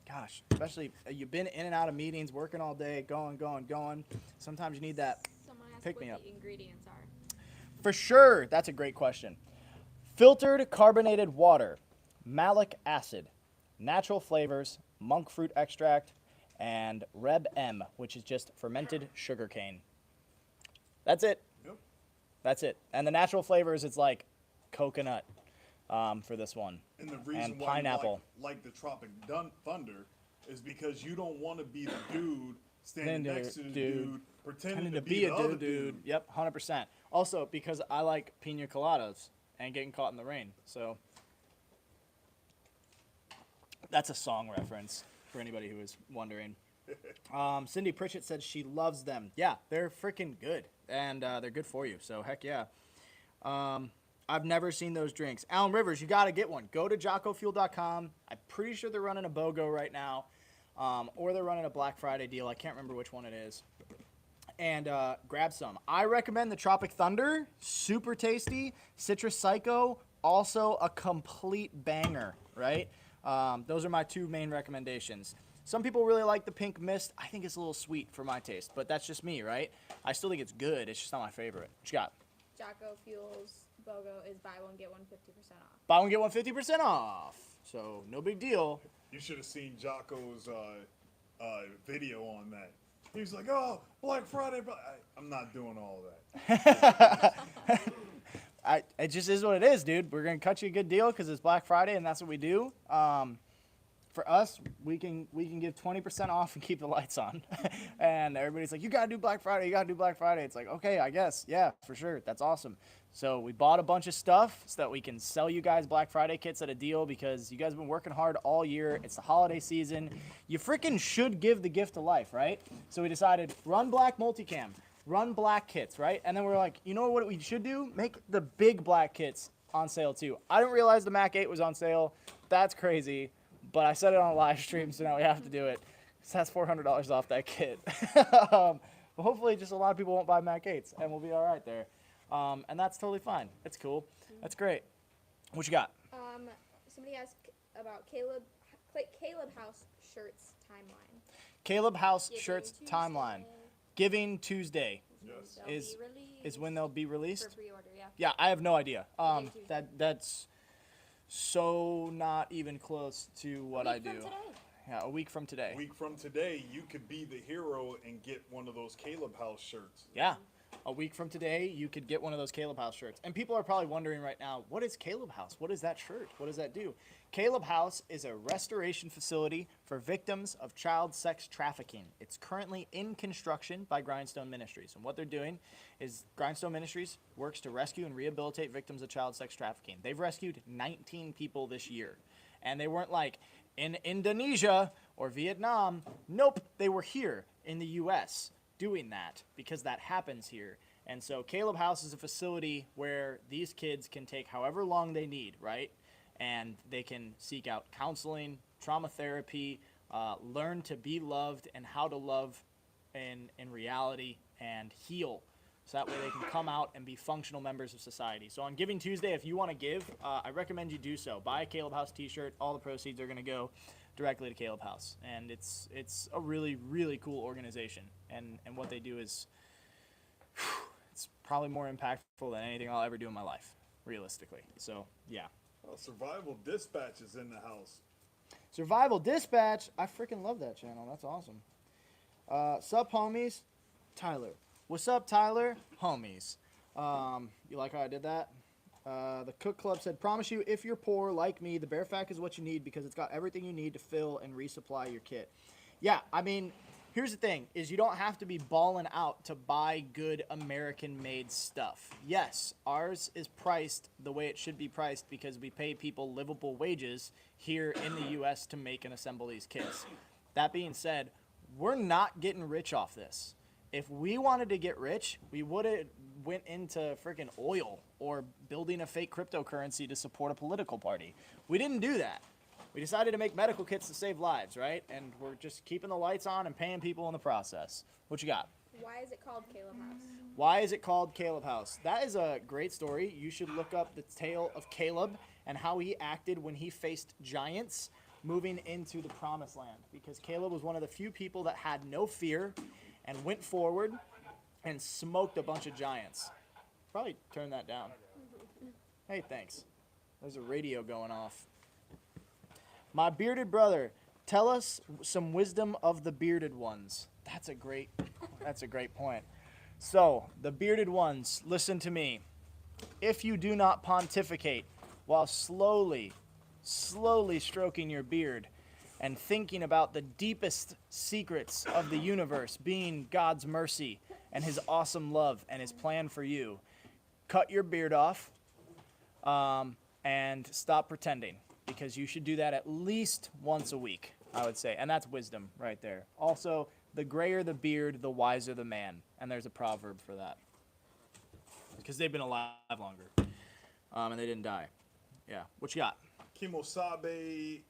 Gosh, especially you've been in and out of meetings, working all day, going. Sometimes you need that Someone asked pick me what up. the ingredients are. For sure. That's a great question. Filtered carbonated water, malic acid, natural flavors, monk fruit extract, and Reb M, which is just fermented sugarcane. That's it. Yep. That's it. And the natural flavors, it's like coconut for this one. And the reason And why pineapple. you like the Tropic Thunder is because you don't want to be the dude standing Then next to the dude, dude pretending Tending to be the other dude. Yep, 100%. Also, because I like pina coladas and getting caught in the rain. So that's a song reference for anybody who is wondering. Cindy Pritchett said she loves them. Yeah, they're freaking good, and they're good for you. So heck yeah. I've never seen those drinks. Alan Rivers, you got to get one. Go to jockofuel.com. I'm pretty sure they're running a BOGO right now, or they're running a Black Friday deal. I can't remember which one it is. And grab some. I recommend the Tropic Thunder. Super tasty. Citrus Psycho, also a complete banger, right? Those are my two main recommendations. Some people really like the Pink Mist. I think it's a little sweet for my taste, but that's just me, right? I still think it's good. It's just not my favorite. What you got? Jocko Fuel's BOGO is buy one, get one 50% off. Buy one, get one 50% off. So no big deal. You should have seen Jocko's video on that. He was like, "Oh, Black Friday." I'm not doing all that. It just is what it is, dude. We're gonna cut you a good deal because it's Black Friday, and that's what we do. For us, we can give 20% off and keep the lights on. And everybody's like, "You gotta do Black Friday. You gotta do Black Friday." It's like, okay, I guess, yeah, for sure. That's awesome. So we bought a bunch of stuff so that we can sell you guys Black Friday kits at a deal because you guys have been working hard all year. It's the holiday season. You freaking should give the gift of life, right? So we decided, run black multicam, run black kits, right? And then we're like, you know what we should do? Make the big black kits on sale too. I didn't realize the Mac 8 was on sale. That's crazy. But I said it on a live stream, so now we have to do it. So that's $400 off that kit. But hopefully just a lot of people won't buy Mac 8s, and we'll be all right there. And that's totally fine. It's cool. That's great. What you got? Somebody asked about Caleb House shirts timeline. Caleb House Giving shirts Tuesday. timeline. Giving Tuesday Yes. They'll is be released is when they'll be for released. pre-order, yeah. Yeah, I have no idea. Giving Tuesday. That's so not even close to what I Week from do. today. Yeah, a week from today. A week from today, you could be the hero and get one of those Caleb House shirts. Yeah. A week from today, you could get one of those Caleb House shirts. And people are probably wondering right now, what is Caleb House? What is that shirt? What does that do? Caleb House is a restoration facility for victims of child sex trafficking. It's currently in construction by Grindstone Ministries. And what they're doing is Grindstone Ministries works to rescue and rehabilitate victims of child sex trafficking. They've rescued 19 people this year. And they weren't like in Indonesia or Vietnam. Nope, they were here in the U.S. doing that because that happens here. And so Caleb House is a facility where these kids can take however long they need, right? And they can seek out counseling, trauma therapy, learn to be loved and how to love in reality and heal. So that way they can come out and be functional members of society. So on Giving Tuesday, if you want to give, I recommend you do so. Buy a Caleb House t-shirt. All the proceeds are going to go directly to Caleb House. And it's a really, really cool organization. And what they do is, it's probably more impactful than anything I'll ever do in my life, realistically. So, yeah. Oh, Survival Dispatch is in the house. Survival Dispatch. I freaking love that channel. That's awesome. Sup, homies? Tyler. What's up, Tyler? Homies. You like how I did that? The Cook Club said, promise you, if you're poor like me, the Bear Fac is what you need because it's got everything you need to fill and resupply your kit. Yeah, I mean, here's the thing, is you don't have to be balling out to buy good American-made stuff. Yes, ours is priced the way it should be priced because we pay people livable wages here in the U.S. to make and assemble these kits. That being said, we're not getting rich off this. If we wanted to get rich, we would have went into freaking oil or building a fake cryptocurrency to support a political party. We didn't do that. We decided to make medical kits to save lives, right? And we're just keeping the lights on and paying people in the process. What you got? Why is it called Caleb House? Why is it called Caleb House? That is a great story. You should look up the tale of Caleb and how he acted when he faced giants moving into the promised land. Because Caleb was one of the few people that had no fear and went forward and smoked a bunch of giants. Probably turn that down. Hey, thanks. There's a radio going off. My bearded brother, tell us some wisdom of the bearded ones. That's a great point. So, the bearded ones, listen to me. If you do not pontificate while slowly stroking your beard, and thinking about the deepest secrets of the universe being God's mercy and his awesome love and his plan for you, cut your beard off and stop pretending, because you should do that at least once a week, I would say. And that's wisdom right there. Also, the grayer the beard, the wiser the man. And there's a proverb for that, because they've been alive longer and they didn't die. Yeah. What you got? Kimosabe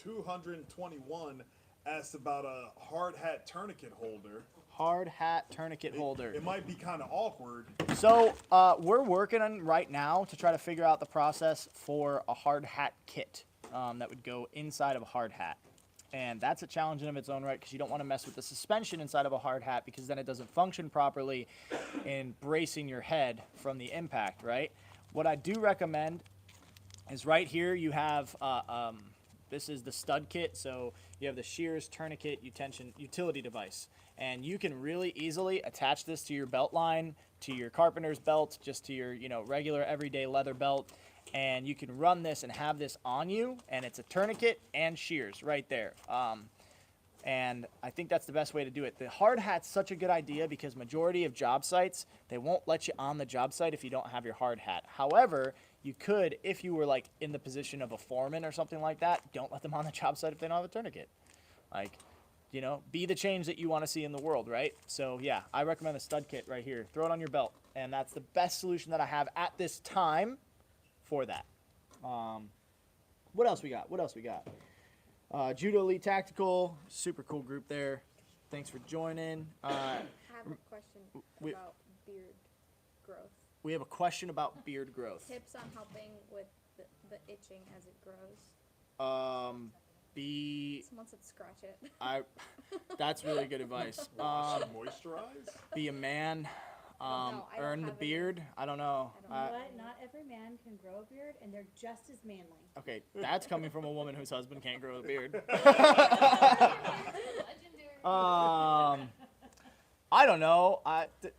221 asked about a hard hat tourniquet holder. Hard hat tourniquet holder. It might be kind of awkward. So we're working on right now to try to figure out the process for a hard hat kit that would go inside of a hard hat. And that's a challenge in of its own right, because you don't want to mess with the suspension inside of a hard hat, because then it doesn't function properly in bracing your head from the impact, right? What I do recommend is right here you have this is the stud kit. So you have the shears, tourniquet, utility device. And you can really easily attach this to your belt line, to your carpenter's belt, just to your regular everyday leather belt. And you can run this and have this on you, and it's a tourniquet and shears right there. And I think that's the best way to do it. The hard hat's such a good idea because majority of job sites, they won't let you on the job site if you don't have your hard hat. However, you could, if you were like in the position of a foreman or something like that, don't let them on the job site if they don't have a tourniquet. Like, be the change that you want to see in the world, right? So yeah, I recommend the stud kit right here. Throw it on your belt, and that's the best solution that I have at this time for that. What else we got? Judo Elite Tactical, super cool group there. Thanks for joining. I have a question about beard growth. We have a question about beard growth. Tips on helping with the itching as it grows. Someone said scratch it. That's really good advice. Moisturize? Be a man. No, I don't earn the have beard. I don't know. But not every man can grow a beard, and they're just as manly. Okay, that's coming from a woman whose husband can't grow a beard. I don't know.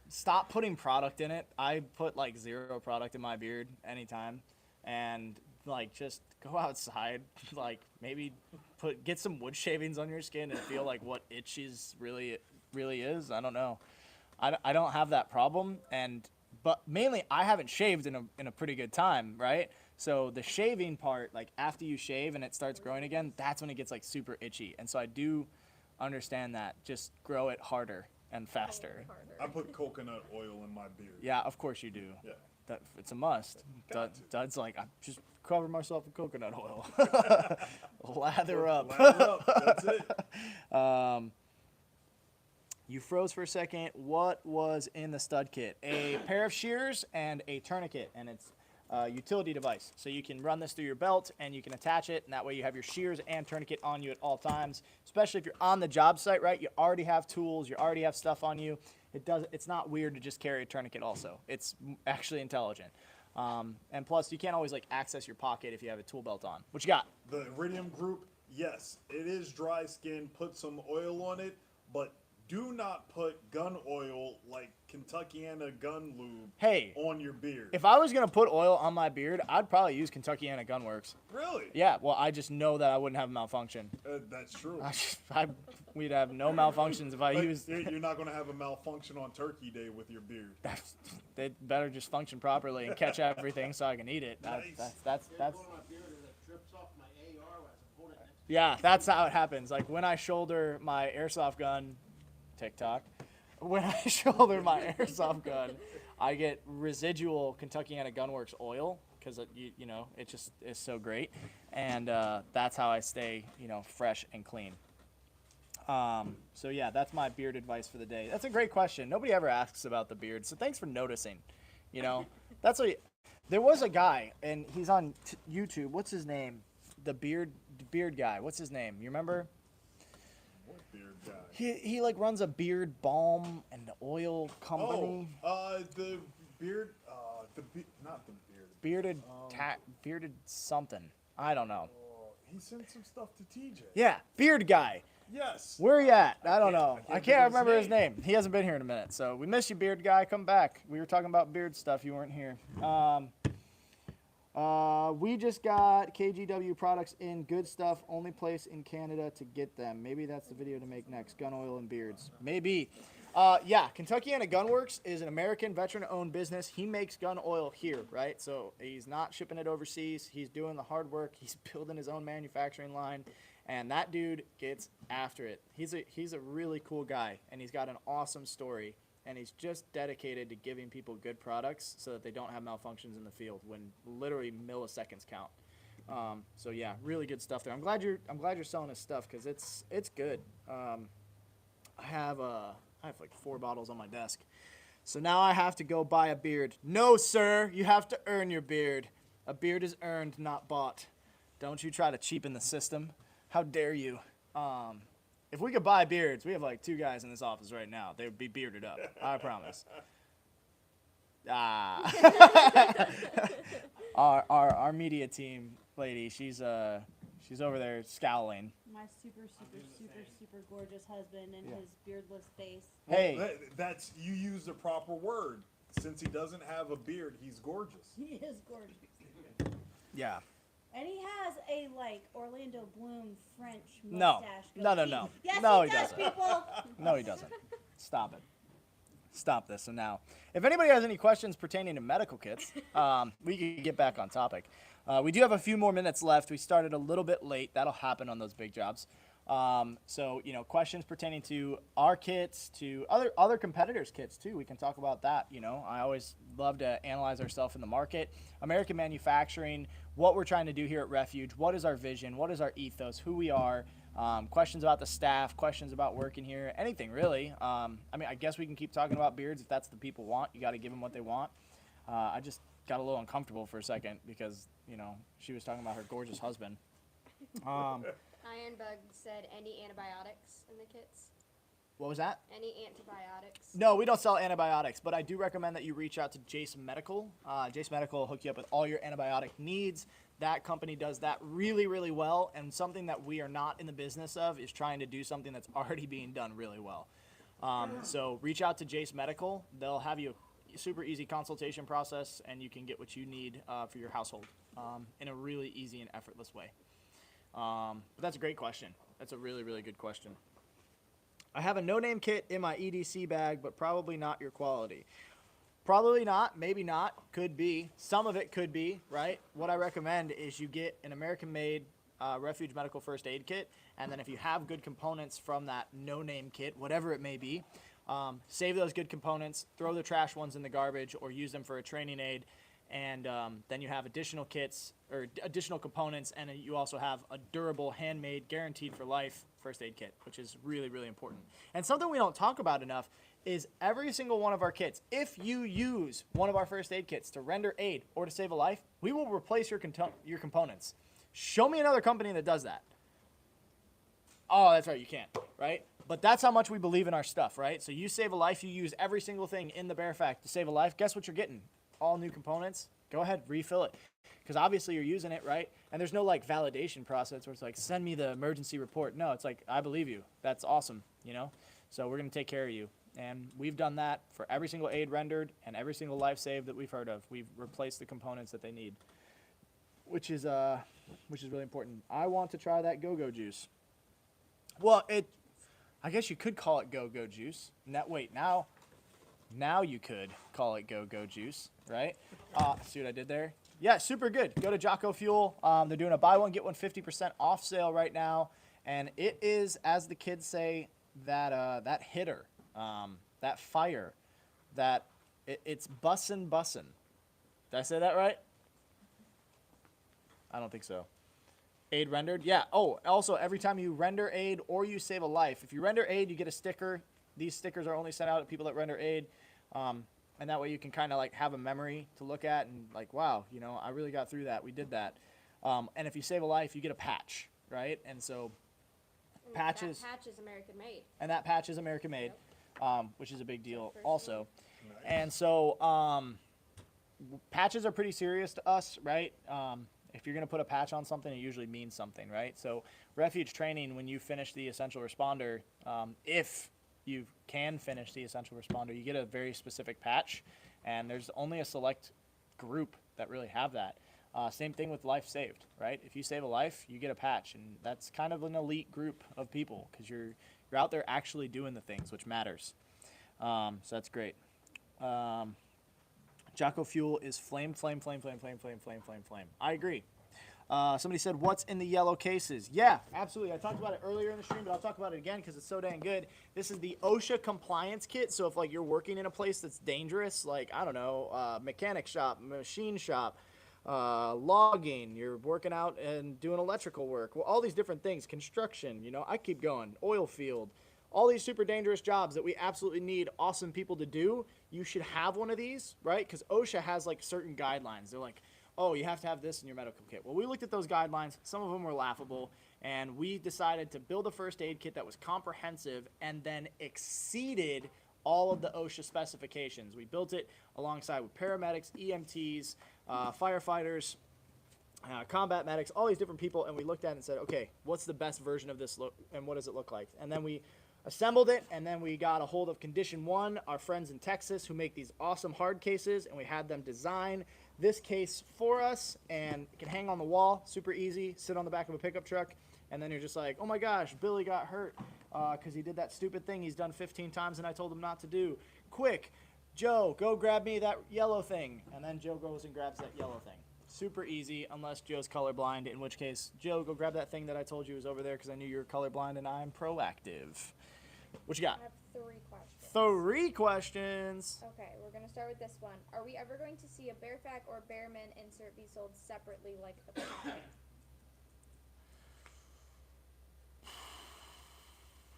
Stop putting product in it. I put like 0 product in my beard anytime, and like just go outside. Like maybe get some wood shavings on your skin and feel like what itches really is. I don't know. I don't have that problem, but mainly I haven't shaved in a pretty good time, right? So the shaving part, like after you shave and it starts growing again, that's when it gets like super itchy. And so I do understand that. Just grow it harder and faster. I put coconut oil in my beard. Yeah, of course you do. Yeah. It's a must. Dud's like, I just cover myself in coconut oil. Lather up. Lather up. That's it. You froze for a second. What was in the stud kit? A pair of shears and a tourniquet, and it's a utility device. So you can run this through your belt, and you can attach it, and that way you have your shears and tourniquet on you at all times, especially if you're on the job site, right? You already have tools. You already have stuff on you. It's not weird to just carry a tourniquet also. It's actually intelligent. And plus, you can't always, like, access your pocket if you have a tool belt on. What you got? The Iridium Group, yes, it is dry skin. Put some oil on it, but do not put gun oil like Kentuckiana gun lube on your beard. If I was going to put oil on my beard, I'd probably use Kentuckiana Gunworks. Really? Yeah, well, I just know that I wouldn't have a malfunction. That's true. We'd have no malfunctions if I But used... you're not going to have a malfunction on Turkey Day with your beard. They better just function properly and catch everything so I can eat it. Nice. That's My beard as it drips off my AR as I hold it next yeah, that's how it happens. Like when I shoulder my airsoft gun, TikTok, when I shoulder my airsoft gun, I get residual Kentuckiana Gunworks oil because you know it just is so great, and that's how I stay fresh and clean. So yeah, that's my beard advice for the day. That's a great question. Nobody ever asks about the beard, so thanks for noticing. That's what. There was a guy, and he's on YouTube. What's his name? The beard guy. What's his name? You remember? What beard guy? He like runs a beard balm and oil company. The beard. Not the beard. Bearded something. I don't know. Oh, he sent some stuff to TJ. Yeah, beard guy. Yes. Where you at? I don't know. I think can't of his remember his name. He hasn't been here in a minute, so we miss you, beard guy. Come back. We were talking about beard stuff. You weren't here. We just got KGW products in. Good stuff. Only place in Canada to get them. Maybe that's the video to make next. Gun oil and beards. Maybe. Yeah, Kentuckiana Gunworks is an American veteran-owned business. He makes gun oil here, right? So he's not shipping it overseas. He's doing the hard work. He's building his own manufacturing line, and that dude gets after it. He's a really cool guy, and he's got an awesome story, and he's just dedicated to giving people good products so that they don't have malfunctions in the field when literally milliseconds count. So yeah, really good stuff there. I'm glad you're selling his stuff because it's good. I have like 4 bottles on my desk. So now I have to go buy a beard. No, sir, you have to earn your beard. A beard is earned, not bought. Don't you try to cheapen the system. How dare you? If we could buy beards, we have like 2 guys in this office right now. They would be bearded up. I promise. Our media team lady, she's over there scowling. My super gorgeous husband and his beardless face. Hey, That's you used the proper word. Since he doesn't have a beard, he's gorgeous. He is gorgeous. yeah. And he has a, like, Orlando Bloom French No. mustache. No. Yes, No, he he does, doesn't. people. No, he doesn't. Stop it. Stop this. So now, if anybody has any questions pertaining to medical kits, we can get back on topic. We do have a few more minutes left. We started a little bit late. That'll happen on those big jobs. So, questions pertaining to our kits, to other competitors' kits too. We can talk about that. I always love to analyze ourselves in the market. American manufacturing, what we're trying to do here at Refuge, what is our vision, what is our ethos, who we are, questions about the staff, questions about working here, anything really. I guess we can keep talking about beards if that's the people want. You got to give them what they want. I just got a little uncomfortable for a second because, she was talking about her gorgeous husband. Ironbug said any antibiotics in the kits? What was that? Any antibiotics? No, we don't sell antibiotics, but I do recommend that you reach out to Jace Medical. Jace Medical will hook you up with all your antibiotic needs. That company does that really, really well, and something that we are not in the business of is trying to do something that's already being done really well. So reach out to Jace Medical. They'll have you a super easy consultation process, and you can get what you need for your household in a really easy and effortless way. But that's a great question. That's a really, really good question. I have a no-name kit in my EDC bag, but probably not your quality. Probably not, maybe not, could be. Some of it could be, right? What I recommend is you get an American-made Refuge Medical First Aid Kit, and then if you have good components from that no-name kit, whatever it may be, save those good components, throw the trash ones in the garbage, or use them for a training aid, and then you have additional kits or additional components, and you also have a durable, handmade, guaranteed for life first aid kit, which is really, really important. And something we don't talk about enough is every single one of our kits, if you use one of our first aid kits to render aid or to save a life, we will replace your components. Show me another company that does that. Oh, that's right, you can't, right? But that's how much we believe in our stuff, right? So you save a life, you use every single thing in the Bearfact to save a life. Guess what you're getting? All new components. Go ahead, refill it. Because obviously you're using it, right? And there's no like validation process where it's like, send me the emergency report. No, it's like, I believe you. That's awesome, you know? So we're going to take care of you. And we've done that for every single aid rendered and every single life saved that we've heard of. We've replaced the components that they need, which is really important. I want to try that go-go juice. Well, I guess you could call it go-go juice. Now you could call it go-go juice, right? See what I did there? Yeah, super good. Go to Hq Fuel. They're doing a buy one, get one 50% off sale right now. And it is, as the kids say, that hitter, that fire, it's bussin'. Did I say that right? I don't think so. Aid rendered? Yeah. Oh, also, every time you render aid or you save a life, if you render aid, you get a sticker. These stickers are only sent out to people that render aid. And that way you can kind of like have a memory to look at and like, wow, you know, I really got through that. We did that. And if you save a life, you get a patch, right? And so patches. That patch is American made. And that patch is American made, which is a big deal First also. Nice. And so patches are pretty serious to us, right? If you're going to put a patch on something, it usually means something, right? So Refuge training, when you finish the essential responder, if you can finish the essential responder, you get a very specific patch, and there's only a select group that really have that. Same thing with life saved, right? If you save a life, you get a patch, and that's kind of an elite group of people because you're out there actually doing the things, which matters. So that's great. Hq Fuel is flame. I agree. Somebody said, what's in the yellow cases? Yeah, absolutely. I talked about it earlier in the stream, but I'll talk about it again because it's so dang good. This is the OSHA compliance kit. So if like you're working in a place that's dangerous, like, I don't know, mechanic shop, machine shop, logging, you're working out and doing electrical work, well, all these different things, construction, you know, I keep going, oil field, all these super dangerous jobs that we absolutely need awesome people to do, you should have one of these, right? Because OSHA has like certain guidelines. They're like, oh, you have to have this in your medical kit. Well, we looked at those guidelines. Some of them were laughable, and we decided to build a first aid kit that was comprehensive and then exceeded all of the OSHA specifications. We built it alongside with paramedics, EMTs, firefighters, combat medics, all these different people, and we looked at it and said, okay, what's the best version of this look, and what does it look like? And then we assembled it, and then we got a hold of Condition 1, our friends in Texas who make these awesome hard cases, and we had them design this case for us, and it can hang on the wall, super easy, sit on the back of a pickup truck, and then you're just like, oh my gosh, Billy got hurt because he did that stupid thing he's done 15 times and I told him not to do. Quick, Joe, go grab me that yellow thing. And then Joe goes and grabs that yellow thing. Super easy, unless Joe's colorblind, in which case, Joe, go grab that thing that I told you was over there because I knew you were colorblind and I'm proactive. What you got? I have 3 questions. 3 questions. Okay, we're gonna start with this one. Are we ever going to see a Bearfac or Bearman insert be sold separately like the Bearfac?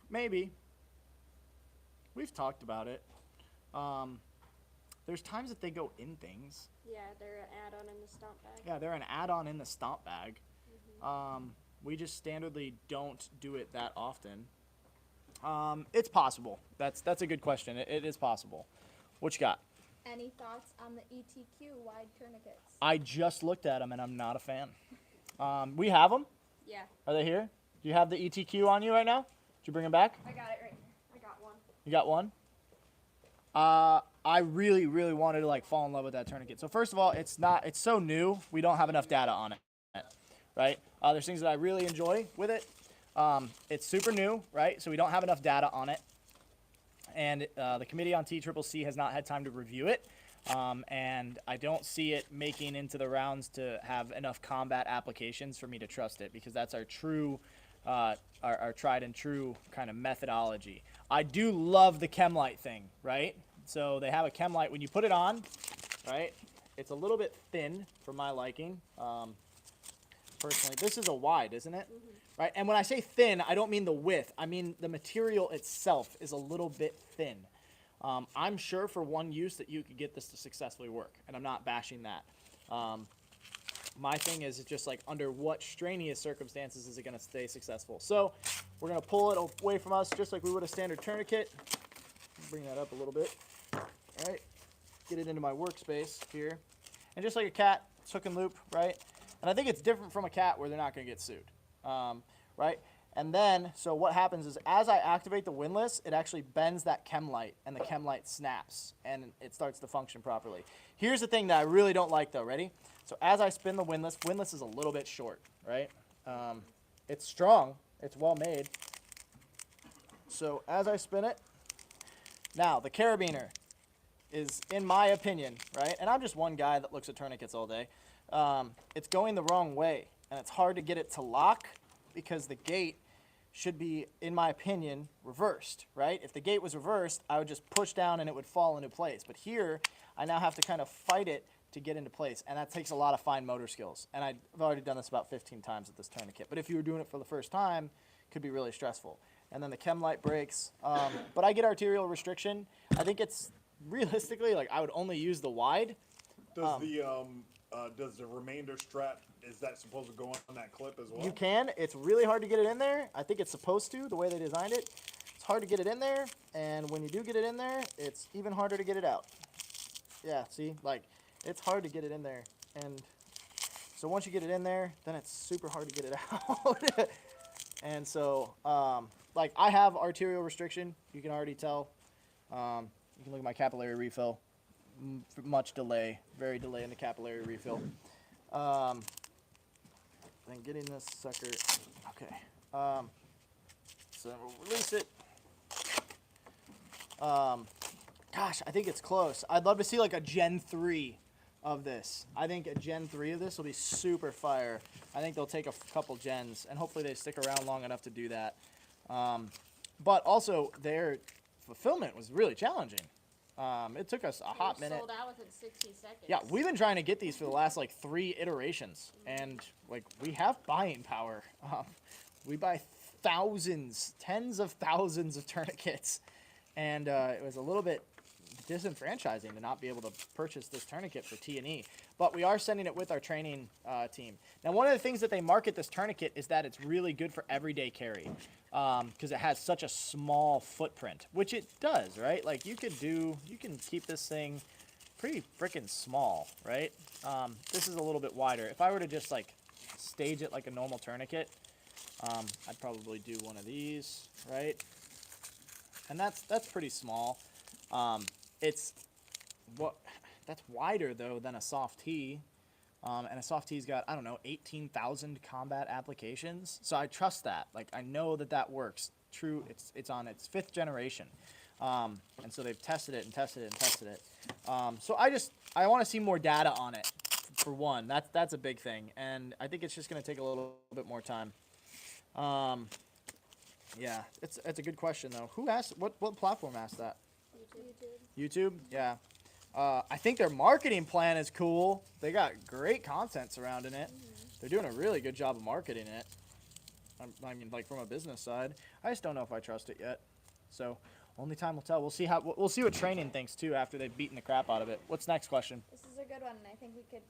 Maybe. We've talked about it. There's times that they go in things. Yeah, they're an add-on in the stomp bag. Yeah, they're an add-on in the stomp bag. We just standardly don't do it that often. It's possible. That's a good question. It is possible. What you got? Any thoughts on the ETQ wide tourniquets? I just looked at them and I'm not a fan. We have them. Yeah, Are they here? Do you have the ETQ on you right now? Did you bring them back? I got it right here. I got one. You got one? I really, really wanted to like fall in love with that tourniquet. So first of all, it's so new. We don't have enough data on it, right? There's things that I really enjoy with it. It's super new, right? So we don't have enough data on it. And the Committee on TCCC has not had time to review it. And I don't see it making into the rounds to have enough combat applications for me to trust it, because that's our true, our tried and true kind of methodology. I do love the chem light thing, right? So they have a chem light when you put it on, right? It's a little bit thin for my liking. personally. This is a wide, isn't it? Right? And when I say thin, I don't mean the width. I mean the material itself is a little bit thin. I'm sure for one use that you could get this to successfully work, and I'm not bashing that. My thing is just like under what strenuous circumstances is it going to stay successful? So we're going to pull it away from us just like we would a standard tourniquet. Bring that up a little bit. All right. Get it into my workspace here. And just like a cat, it's hook and loop, right? And I think it's different from a cat where they're not going to get sued, right? And then, so what happens is as I activate the windlass, it actually bends that chem light, and the chem light snaps, and it starts to function properly. Here's the thing that I really don't like, though. Ready? So as I spin the windlass is a little bit short, right? It's strong. It's well made. So as I spin it, now the carabiner is, in my opinion, right? And I'm just one guy that looks at tourniquets all day. It's going the wrong way, and it's hard to get it to lock because the gate should be, in my opinion, reversed, right? If the gate was reversed, I would just push down and it would fall into place. But here, I now have to kind of fight it to get into place, and that takes a lot of fine motor skills. And I've already done this about 15 times with this tourniquet. But if you were doing it for the first time, it could be really stressful. And then the chem light breaks. But I get arterial restriction. I think it's realistically, like, I would only use the wide. Does the remainder strap, is that supposed to go on that clip as well? You can. It's really hard to get it in there. I think it's supposed to, the way they designed it. It's hard to get it in there, and when you do get it in there, it's even harder to get it out. Yeah, see? Like, it's hard to get it in there. And so once you get it in there, then it's super hard to get it out. And so, like, I have arterial restriction. You can already tell. You can look at my capillary refill. Much delay, very delay in the capillary refill. Then getting this sucker, okay. So we'll release it. Gosh, I think it's close. I'd love to see like a Gen 3 of this. I think a Gen 3 of this will be super fire. I think they'll take a couple gens, and hopefully they stick around long enough to do that. But also, their fulfillment was really challenging. It took us a hot minute. Sold out within 60 seconds. Yeah, we've been trying to get these for the last like 3 iterations, and like we have buying power. We buy thousands, tens of thousands of tourniquets, and it was a little bit disenfranchising to not be able to purchase this tourniquet for T&E. But we are sending it with our training team. Now, one of the things that they market this tourniquet is that it's really good for everyday carry because it has such a small footprint, which it does, right? Like you can keep this thing pretty freaking small, right? This is a little bit wider. If I were to just like stage it like a normal tourniquet, I'd probably do one of these, right? And that's pretty small. That's wider though than a soft T, and a soft T's got, I don't know, 18,000 combat applications. So I trust that. Like I know that works. True, it's on its 5th generation, and so they've tested it and tested it and tested it. So I want to see more data on it. For one, that's a big thing, and I think it's just going to take a little bit more time. Yeah, it's a good question though. Who asked? What platform asked that? YouTube? Yeah. I think their marketing plan is cool. They got great content surrounding it. They're doing a really good job of marketing it. I mean, like from a business side. I just don't know if I trust it yet. So only time will tell. We'll see what training thinks too after they've beaten the crap out of it. What's next question? This is a good one, and I think we could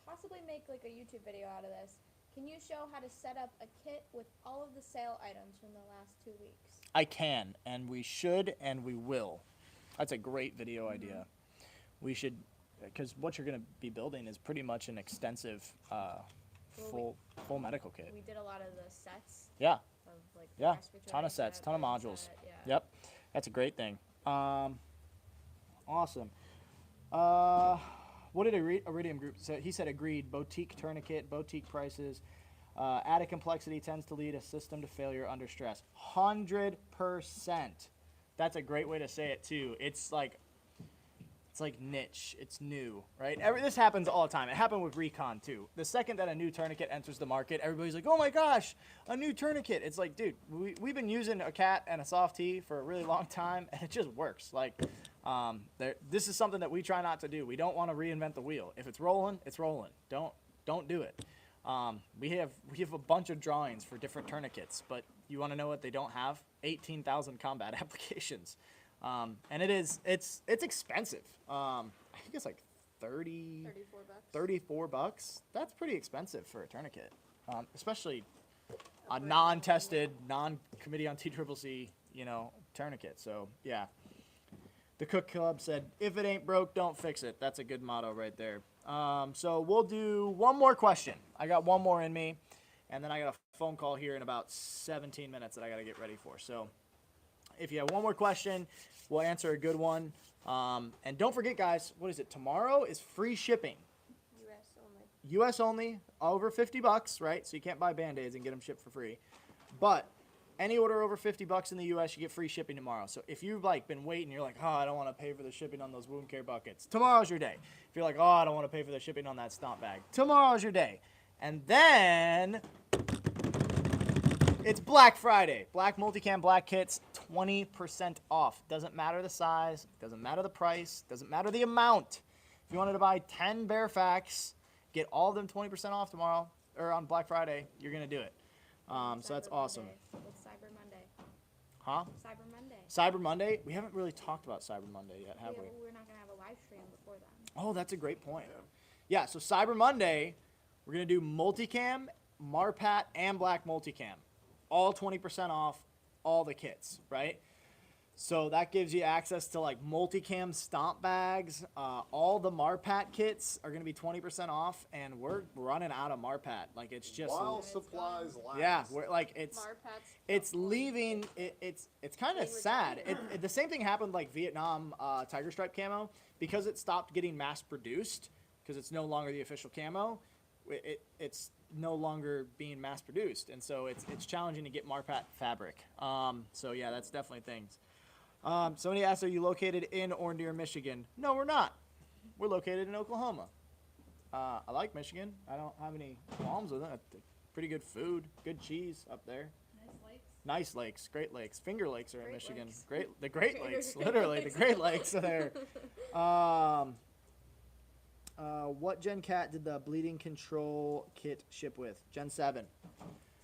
possibly make like a YouTube video out of this. Can you show how to set up a kit with all of the sale items from the last 2 weeks? I can, and we should, and we will. That's a great video idea. We should, because what you're going to be building is pretty much an extensive full medical kit. We did a lot of the sets. Yeah. Of like Yeah. respiratory Ton of sets, set, ton of blood modules. set, yeah. Yep. That's a great thing. Awesome. What did Iridium Group say? He said agreed. Boutique tourniquet, boutique prices. Added complexity tends to lead a system to failure under stress. 100%. That's a great way to say it too. It's like niche. It's new, right? This happens all the time. It happened with Recon too. The second that a new tourniquet enters the market, everybody's like, "Oh my gosh, a new tourniquet!" It's like, dude, we've been using a cat and a soft T for a really long time, and it just works. Like, this is something that we try not to do. We don't want to reinvent the wheel. If it's rolling, it's rolling. Don't do it. We have a bunch of drawings for different tourniquets, but you want to know what they don't have? 18,000 combat applications, and it's expensive. I think it's like 34 bucks. 34 bucks. That's pretty expensive for a tourniquet, especially a brand non-tested, non-committee on TCCC, tourniquet. So yeah. The Cook Club said, if it ain't broke, don't fix it. That's a good motto right there. So we'll do one more question. I got one more in me, and then I got a phone call here in about 17 minutes that I got to get ready for. So if you have one more question, we'll answer a good one. And don't forget, guys, what is it? Tomorrow is free shipping. U.S. only. U.S. only, over 50 bucks, right? So you can't buy Band-Aids and get them shipped for free. But any order over 50 bucks in the U.S., you get free shipping tomorrow. So if you've been waiting, you're like, oh, I don't want to pay for the shipping on those wound care buckets. Tomorrow's your day. If you're like, oh, I don't want to pay for the shipping on that stomp bag. Tomorrow's your day. And then it's Black Friday. Black Multicam Black Kits, 20% off. Doesn't matter the size, doesn't matter the price, doesn't matter the amount. If you wanted to buy 10 Bearfax, get all of them 20% off tomorrow, or on Black Friday, you're going to do it. So that's Cyber awesome. Monday. It's Cyber Monday. Huh? Cyber Monday. Cyber Monday? We haven't really talked about Cyber Monday yet, have we? We're not gonna have a live stream before then. Oh, that's a great point. Yeah, so Cyber Monday, we're going to do Multicam, Marpat, and Black Multicam. All 20% off all the kits, right? So that gives you access to multicam stomp bags. All the Marpat kits are going to be 20% off, and we're running out of Marpat. It's just While supplies last. yeah, we're it's Marpat's it's leaving. It's kind of sad. The same thing happened Vietnam Tiger Stripe camo, because it stopped getting mass produced because it's no longer the official camo. It's no longer being mass produced, and so it's challenging to get Marpat fabric. So yeah, that's definitely things. Somebody asked, are you located in or near Michigan? No, we're not. We're located in Oklahoma. I like Michigan. I don't have any qualms with it. Pretty good food, good cheese up there. Nice lakes. Nice lakes, Great Lakes. Finger Lakes are in Great Michigan. Lakes. The Great Lakes, Great literally, Lakes. the Great Lakes are there. What Gen Cat did the bleeding control kit ship with? Gen 7.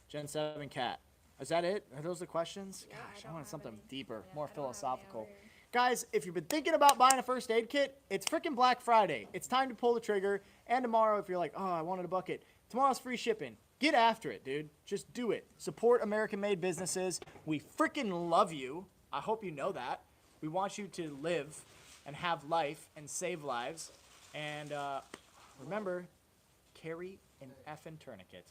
Gen 7 Cat. Is that it? Are those the questions? Yeah, Gosh, I don't wanted have something any. deeper, Yeah, more I don't have any philosophical. over here. Guys, if you've been thinking about buying a first aid kit, it's freaking Black Friday. It's time to pull the trigger. And tomorrow, if you're like, oh, I wanted a bucket, tomorrow's free shipping. Get after it, dude. Just do it. Support American-made businesses. We freaking love you. I hope you know that. We want you to live and have life and save lives. And remember, carry an effing tourniquet.